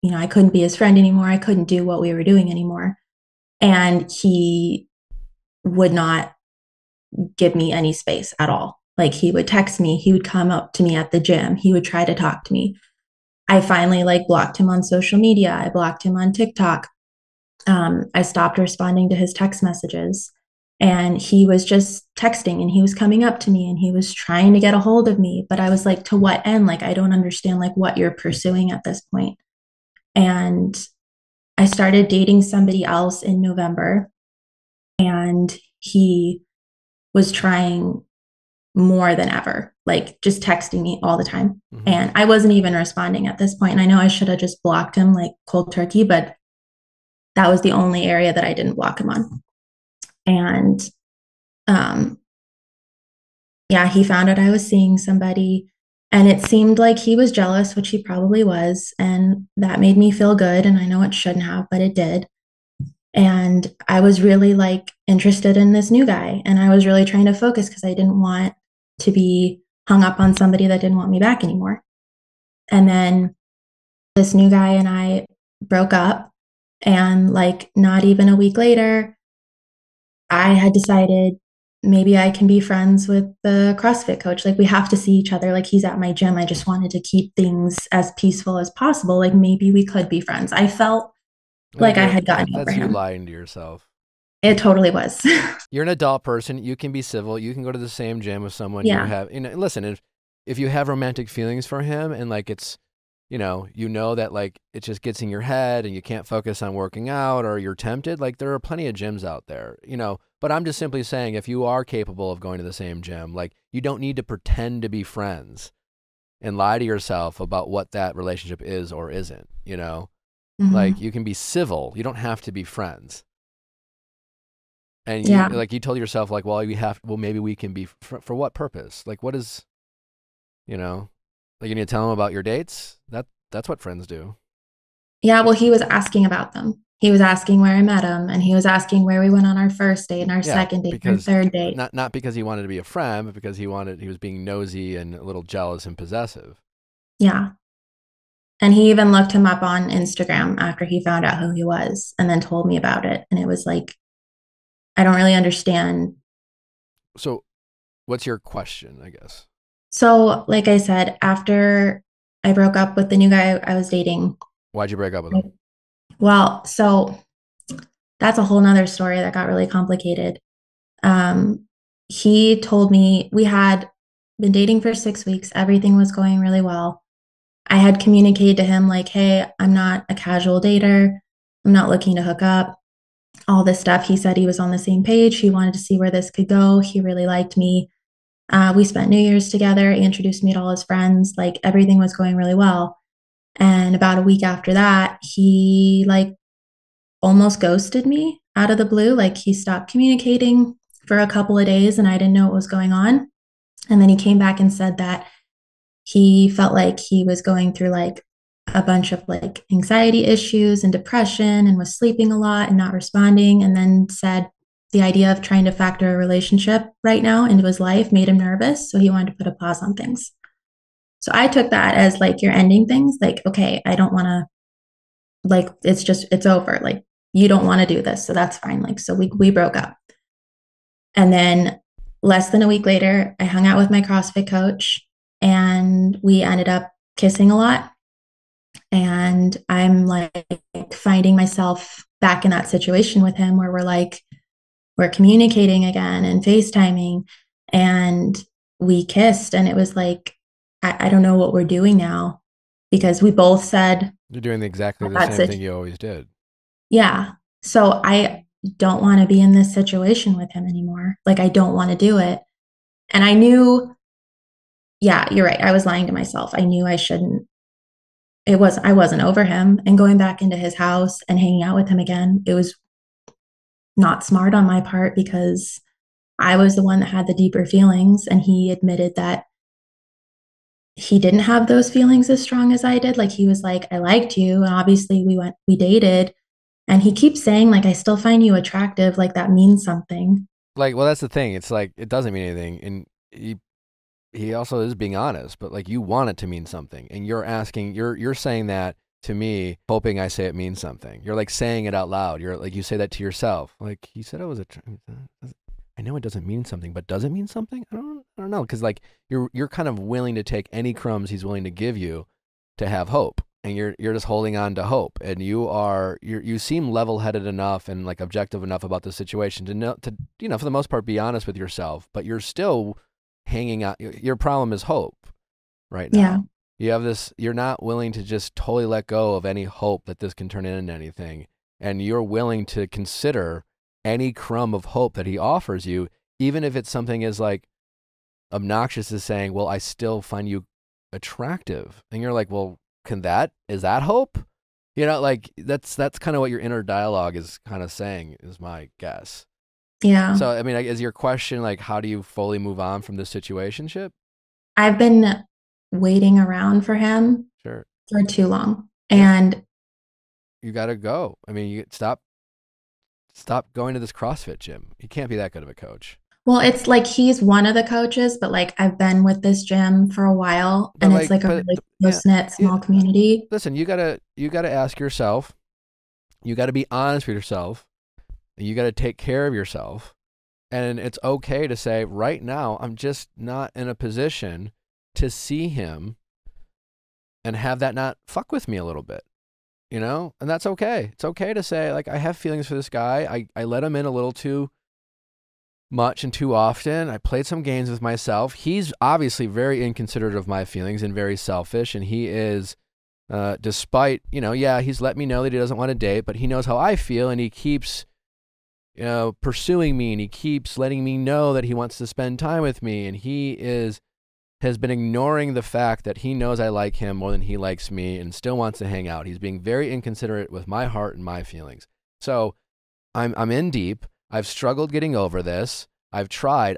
Speaker 8: you know, I couldn't be his friend anymore. I couldn't do what we were doing anymore. And he would not give me any space at all. Like he would text me, he would come up to me at the gym, he would try to talk to me. I finally like blocked him on social media. I blocked him on TikTok. I stopped responding to his text messages, and he was just texting and he was coming up to me and he was trying to get a hold of me. But I was like, to what end? Like, I don't understand like what you're pursuing at this point. And I started dating somebody else in November, and he was trying more than ever, like just texting me all the time. Mm-hmm. And I wasn't even responding at this point. And I know I should have just blocked him like cold turkey, but that was the only area that I didn't block him on. And yeah, he found out I was seeing somebody, and it seemed like he was jealous, which he probably was. And that made me feel good. And I know it shouldn't have, but it did. And I was really like interested in this new guy. And I was really trying to focus because I didn't want to be hung up on somebody that didn't want me back anymore. And then this new guy and I broke up. And like not even a week later, I had decided maybe I can be friends with the CrossFit coach. Like we have to see each other. Like he's at my gym. I just wanted to keep things as peaceful as possible. Like maybe we could be friends. I felt like I had gotten over him.
Speaker 1: That's you lying to yourself.
Speaker 8: It totally was.
Speaker 1: You're an adult person. You can be civil. You can go to the same gym with someone you have. You know, listen, if you have romantic feelings for him and like it's, you know that like it just gets in your head and you can't focus on working out or you're tempted, like there are plenty of gyms out there, you know. But I'm just simply saying if you are capable of going to the same gym, like you don't need to pretend to be friends and lie to yourself about what that relationship is or isn't, you know. Mm-hmm. Like you can be civil. You don't have to be friends. And you, like you told yourself, like, well, maybe we can be for what purpose? Like, what is, you know, like you need to tell them about your dates. That's what friends do.
Speaker 8: Yeah. Well, he was asking about them. He was asking where I met him, and he was asking where we went on our first date and our second date and our third date.
Speaker 1: Not because he wanted to be a friend, but because he was being nosy and a little jealous and possessive.
Speaker 8: Yeah. And he even looked him up on Instagram after he found out who he was and then told me about it. And it was like, I don't really understand.
Speaker 1: So what's your question, I guess?
Speaker 8: So like I said, after I broke up with the new guy I was dating.
Speaker 1: Why'd you break up with him?
Speaker 8: Well, so that's a whole nother story that got really complicated. He told me we had been dating for 6 weeks. Everything was going really well. I had communicated to him like, hey, I'm not a casual dater. I'm not looking to hook up. All this stuff. He said he was on the same page. He wanted to see where this could go. He really liked me. We spent New Year's together. He introduced me to all his friends. Like everything was going really well. And about a week after that, he like almost ghosted me out of the blue. Like he stopped communicating for a couple of days and I didn't know what was going on. And then he came back and said that he felt like he was going through like a bunch of like anxiety issues and depression and was sleeping a lot and not responding. And then said the idea of trying to factor a relationship right now into his life made him nervous. So he wanted to put a pause on things. So I took that as like you're ending things. Like, okay, I don't want to, like, it's over. Like, you don't want to do this. So that's fine. Like, so we broke up. And then less than a week later, I hung out with my CrossFit coach and we ended up kissing a lot. And I'm like finding myself back in that situation with him where we're communicating again and FaceTiming and we kissed. And it was like, I don't know what we're doing now because we both said
Speaker 1: you're doing exactly the same thing you always did.
Speaker 8: Yeah. So I don't want to be in this situation with him anymore. Like, I don't want to do it. And I knew, yeah, you're right. I was lying to myself. I knew I shouldn't. I wasn't over him, and going back into his house and hanging out with him again, it was not smart on my part because I was the one that had the deeper feelings. And he admitted that he didn't have those feelings as strong as I did. Like he was like, I liked you. And obviously we dated. And he keeps saying like, I still find you attractive. Like that means something.
Speaker 1: Like, well, that's the thing. It's like, it doesn't mean anything. And he also is being honest, but like you want it to mean something. And you're saying that to me, hoping I say it means something. You're like saying it out loud. You're like, you say that to yourself. Like he said, I know it doesn't mean something, but does it mean something? I don't know. Cause like you're kind of willing to take any crumbs he's willing to give you to have hope. And you're just holding on to hope. And you seem level-headed enough and like objective enough about the situation to know, to, you know, for the most part, be honest with yourself, but you're still hanging out. Your problem is hope right now.
Speaker 8: Yeah.
Speaker 1: You have this, you're not willing to just totally let go of any hope that this can turn into anything. And you're willing to consider any crumb of hope that he offers you, even if it's something as like obnoxious as saying, well, I still find you attractive. And you're like, well, is that hope? You know, like that's kind of what your inner dialogue is kind of saying, is my guess.
Speaker 8: Yeah.
Speaker 1: So, I mean, is your question like, how do you fully move on from this situationship?
Speaker 8: I've been waiting around for him
Speaker 1: for
Speaker 8: too long. And
Speaker 1: you got to go. I mean, you stop going to this CrossFit gym. He can't be that good of a coach.
Speaker 8: Well, it's like he's one of the coaches, but like I've been with this gym for a while, and it's like a really close-knit small community.
Speaker 1: Listen, you gotta ask yourself, you gotta be honest with yourself, you gotta take care of yourself, and it's okay to say, right now, I'm just not in a position to see him and have that not fuck with me a little bit, you know? And that's okay. It's okay to say, like, I have feelings for this guy. I let him in a little too much and too often. I played some games with myself. He's obviously very inconsiderate of my feelings and very selfish. And he is, despite, you know, yeah, he's let me know that he doesn't want to date, but he knows how I feel and he keeps, you know, pursuing me and he keeps letting me know that he wants to spend time with me. And he has been ignoring the fact that he knows I like him more than he likes me and still wants to hang out. He's being very inconsiderate with my heart and my feelings. So I'm in deep. I've struggled getting over this. I've tried.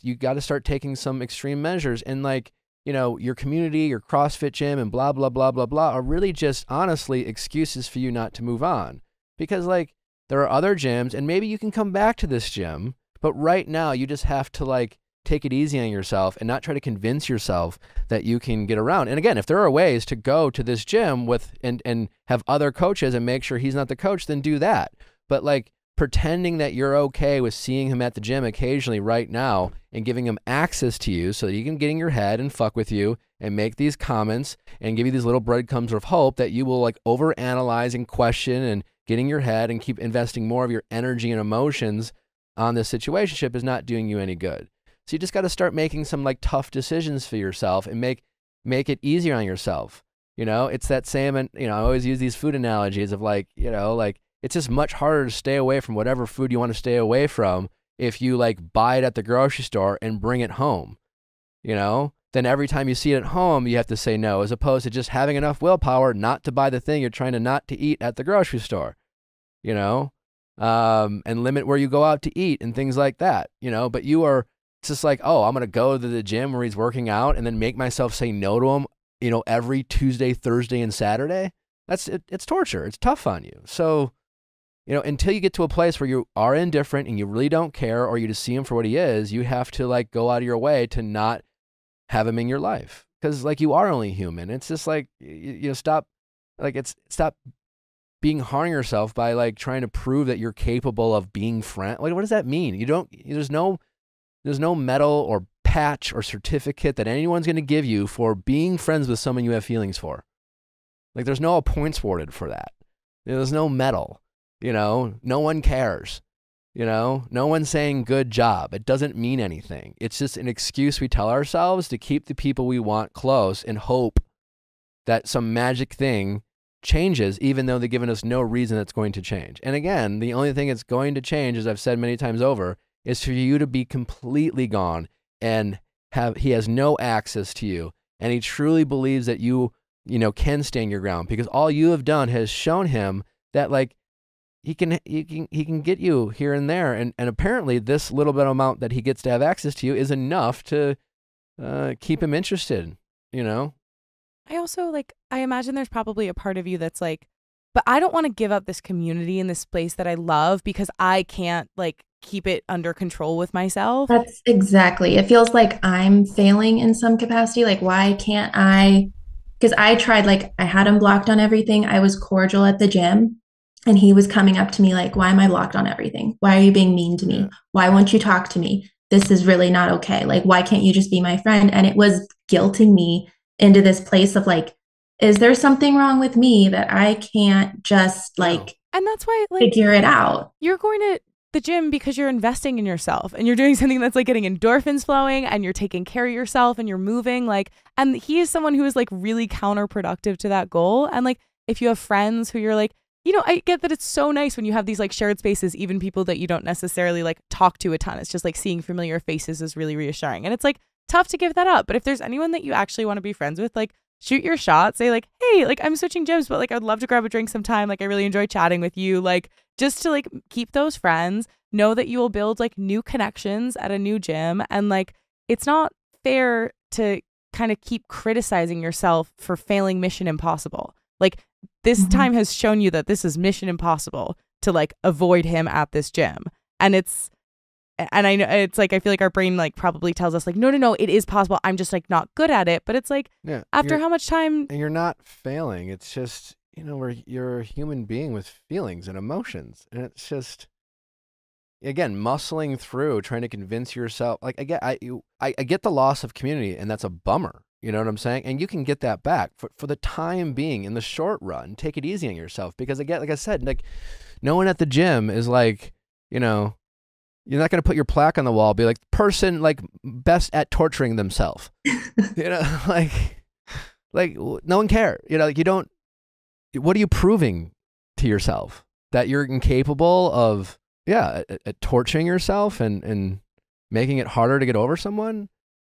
Speaker 1: You got to start taking some extreme measures. And like, you know, your community, your CrossFit gym and blah, blah, blah, blah, blah are really just honestly excuses for you not to move on. Because like there are other gyms and maybe you can come back to this gym, but right now you just have to like take it easy on yourself and not try to convince yourself that you can get around. And again, if there are ways to go to this gym with and have other coaches and make sure he's not the coach, then do that. But like, pretending that you're okay with seeing him at the gym occasionally right now and giving him access to you so that he can get in your head and fuck with you and make these comments and give you these little breadcrumbs of hope that you will like overanalyze and question and get in your head and keep investing more of your energy and emotions on this situationship is not doing you any good. So you just got to start making some like tough decisions for yourself and make it easier on yourself. You know, it's that same, and you know, I always use these food analogies of like, you know, like it's just much harder to stay away from whatever food you want to stay away from if you like buy it at the grocery store and bring it home, you know, then every time you see it at home, you have to say no, as opposed to just having enough willpower not to buy the thing you're trying to not to eat at the grocery store, you know, and limit where you go out to eat and things like that, you know, but it's just like, oh, I'm going to go to the gym where he's working out and then make myself say no to him, you know, every Tuesday, Thursday, and Saturday. It's torture. It's tough on you. So, you know, until you get to a place where you are indifferent and you really don't care, or you just see him for what he is, you have to like go out of your way to not have him in your life. Because like you are only human. It's just like, you know, stop being hard on yourself by like trying to prove that you're capable of being friend. Like, what does that mean? There's no medal or patch or certificate that anyone's going to give you for being friends with someone you have feelings for. Like, there's no points awarded for that. There's no medal. You know, no one cares. You know, no one's saying good job. It doesn't mean anything. It's just an excuse we tell ourselves to keep the people we want close and hope that some magic thing changes, even though they've given us no reason that's going to change. And again, the only thing that's going to change, as I've said many times over, is for you to be completely gone and he has no access to you. And he truly believes that you know, can stand your ground, because all you have done has shown him that like, he can get you here and there. And apparently this little bit of amount that he gets to have access to you is enough to keep him interested, you know?
Speaker 2: I also I imagine there's probably a part of you that's like, but I don't want to give up this community and this place that I love because I can't like keep it under control with myself.
Speaker 8: That's exactly. It feels like I'm failing in some capacity. Like, why can't I? Because I tried, like I had him blocked on everything. I was cordial at the gym. And he was coming up to me like, why am I blocked on everything? Why are you being mean to me? Yeah. Why won't you talk to me? This is really not okay. Like, why can't you just be my friend? And it was guilting me into this place of like, is there something wrong with me that I can't just like,
Speaker 2: and that's why like
Speaker 8: figure it out?
Speaker 2: You're going to the gym because you're investing in yourself and you're doing something that's like getting endorphins flowing and you're taking care of yourself and you're moving like, and he is someone who is like really counterproductive to that goal. And like, if you have friends who you're like, you know, I get that it's so nice when you have these like shared spaces, even people that you don't necessarily like talk to a ton. It's just like seeing familiar faces is really reassuring. And it's like tough to give that up. But if there's anyone that you actually want to be friends with, like shoot your shot, say like, hey, like I'm switching gyms, but like I'd love to grab a drink sometime. Like I really enjoy chatting with you. Like just to like keep those friends, know that you will build like new connections at a new gym. And like, it's not fair to kind of keep criticizing yourself for failing Mission Impossible. Like, this time has shown you that this is mission impossible to like avoid him at this gym. And I know it's like, I feel like our brain like probably tells us like, no, it is possible. I'm just like not good at it. But it's like, after how much time?
Speaker 1: And you're not failing. It's just, you know, you're a human being with feelings and emotions. And it's just, again, muscling through, trying to convince yourself. Like I get the loss of community, and that's a bummer. You know what I'm saying? And you can get that back for the time being in the short run. Take it easy on yourself, because again, like I said, like no one at the gym is like, you know, you're not going to put your plaque on the wall, be like person like best at torturing themselves. You know, like no one cares. You know, like you don't, what are you proving to yourself? That you're incapable of, at torturing yourself and making it harder to get over someone?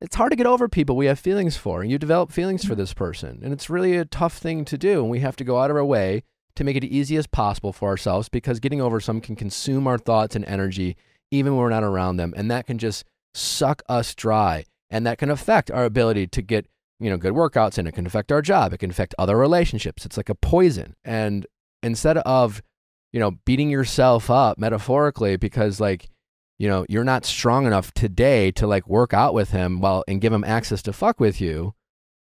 Speaker 1: It's hard to get over people we have feelings for, and you develop feelings for this person. And it's really a tough thing to do. And we have to go out of our way to make it as easy as possible for ourselves, because getting over some can consume our thoughts and energy, even when we're not around them. And that can just suck us dry. And that can affect our ability to get, you know, good workouts, and it can affect our job. It can affect other relationships. It's like a poison. And instead of, you know, beating yourself up metaphorically because like, you know, you're not strong enough today to like work out with him and give him access to fuck with you.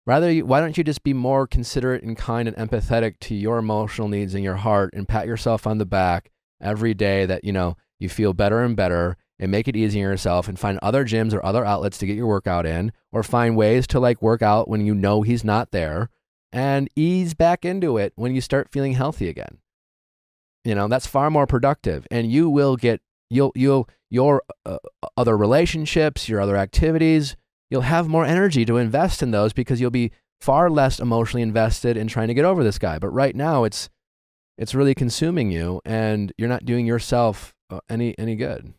Speaker 1: Rather, why don't you just be more considerate and kind and empathetic to your emotional needs in your heart, and pat yourself on the back every day that, you feel better and better, and make it easy on yourself, and find other gyms or other outlets to get your workout in, or find ways to like work out when he's not there, and ease back into it when you start feeling healthy again. That's far more productive, and you will get your other relationships, your other activities, you'll have more energy to invest in those because you'll be far less emotionally invested in trying to get over this guy. But right now it's really consuming you, and you're not doing yourself any good.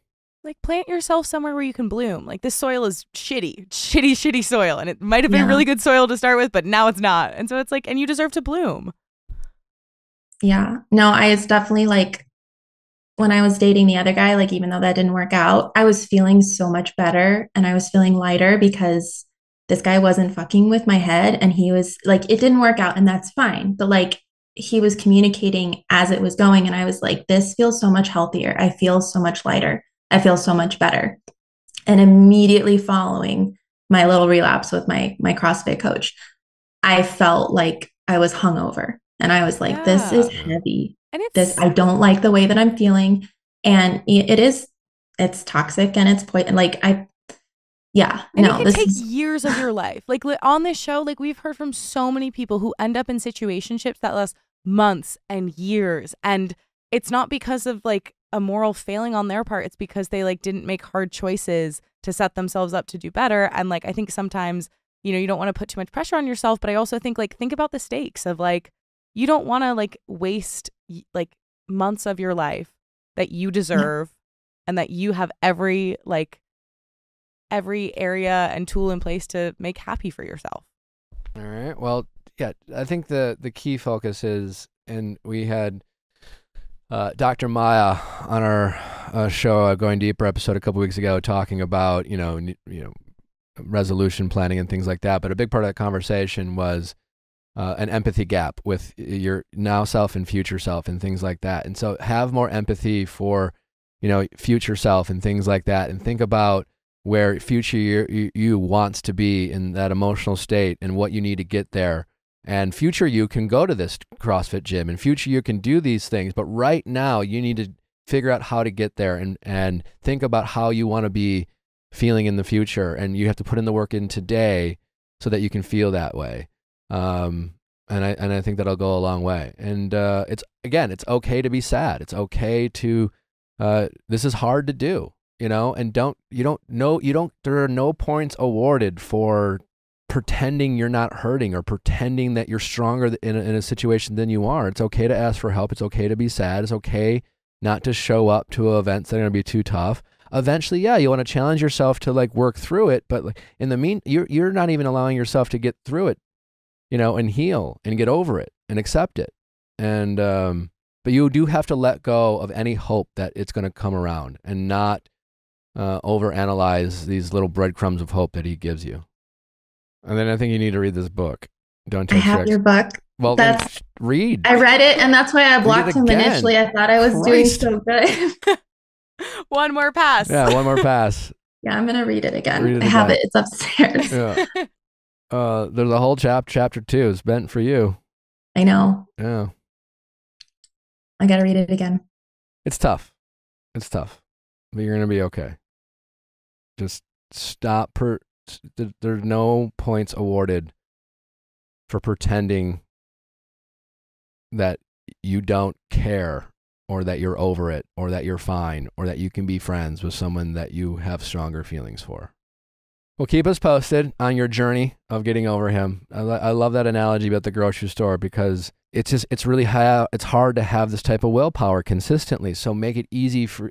Speaker 2: Like, plant yourself somewhere where you can bloom. Like, this soil is shitty soil, and it might have been really good soil to start with, but now it's not. And so it's like, and you deserve to bloom.
Speaker 8: Yeah. No, it's definitely like when I was dating the other guy, like, even though that didn't work out, I was feeling so much better, and I was feeling lighter because this guy wasn't fucking with my head, and he was like, it didn't work out, and that's fine. But like, he was communicating as it was going, and I was like, this feels so much healthier. I feel so much lighter. I feel so much better. And immediately following my little relapse with my CrossFit coach, I felt like I was hungover, and I was like, this is heavy. And I don't like the way that I'm feeling. And it's toxic, and it's poison. Like, it can
Speaker 2: take years of your life. Like, on this show, like, we've heard from so many people who end up in situationships that last months and years. And it's not because of like a moral failing on their part. It's because they like didn't make hard choices to set themselves up to do better. And like, I think sometimes, you don't want to put too much pressure on yourself, but I also think think about the stakes of like, you don't want to like waste like months of your life that you deserve, and that you have every area and tool in place to make happy for yourself.
Speaker 1: All right. Well, yeah, I think the key focus is, and we had Dr. Maya on our show, Going Deeper episode a couple weeks ago, talking about, resolution planning and things like that. But a big part of that conversation was an empathy gap with your now self and future self and things like that. And so have more empathy for, future self and things like that. And think about where future you wants to be in that emotional state and what you need to get there. And future you can go to this CrossFit gym, and future you can do these things. But right now you need to figure out how to get there, and think about how you want to be feeling in the future. And you have to put in the work in today so that you can feel that way. And I think that'll go a long way. And it's okay to be sad. It's okay to, this is hard to do, and there are no points awarded for pretending you're not hurting or pretending that you're stronger in a situation than you are. It's okay to ask for help. It's okay to be sad. It's okay not to show up to events that are going to be too tough. Eventually, you want to challenge yourself to like work through it, but like in the you're not even allowing yourself to get through it, and heal and get over it and accept it. And but you do have to let go of any hope that it's going to come around, and not overanalyze these little breadcrumbs of hope that he gives you. And then I think you need to read this book. Don't take
Speaker 8: I have your book.
Speaker 1: Well, read.
Speaker 8: I read it, and that's why I blocked him initially. I thought I was doing so good.
Speaker 2: One more pass.
Speaker 1: Yeah, one more pass.
Speaker 8: Yeah, I'm gonna read it again. I have it. It's upstairs.
Speaker 1: Yeah. There's a whole chapter 2 is meant for you.
Speaker 8: I know.
Speaker 1: Yeah.
Speaker 8: I gotta read it again.
Speaker 1: It's tough. But you're gonna be okay. Just stop. There's no points awarded for pretending that you don't care, or that you're over it, or that you're fine, or that you can be friends with someone that you have stronger feelings for. Well, keep us posted on your journey of getting over him. I love that analogy about the grocery store, because it's it's hard to have this type of willpower consistently. So make it easier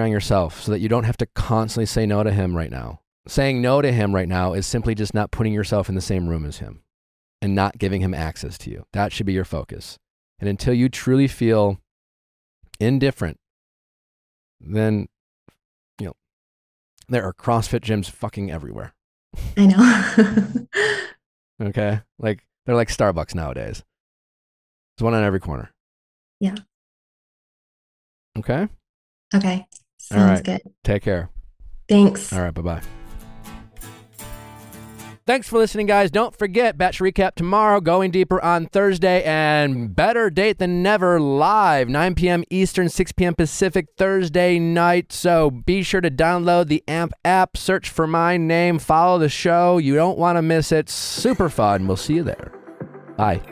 Speaker 1: on yourself so that you don't have to constantly say no to him right now. Saying no to him right now is simply just not putting yourself in the same room as him and not giving him access to you. That should be your focus. And until you truly feel indifferent, then, there are CrossFit gyms fucking everywhere.
Speaker 8: I know.
Speaker 1: Okay? Like, they're like Starbucks nowadays. There's one on every corner.
Speaker 8: Yeah.
Speaker 1: Okay?
Speaker 8: Okay.
Speaker 1: Sounds
Speaker 8: good.
Speaker 1: Take care.
Speaker 8: Thanks.
Speaker 1: All right. Bye-bye. Thanks for listening, guys. Don't forget, Bachelor Recap tomorrow, Going Deeper on Thursday, and Better Date Than Never live, 9 p.m. Eastern, 6 p.m. Pacific, Thursday night. So be sure to download the AMP app, search for my name, follow the show. You don't want to miss it. Super fun. We'll see you there. Bye.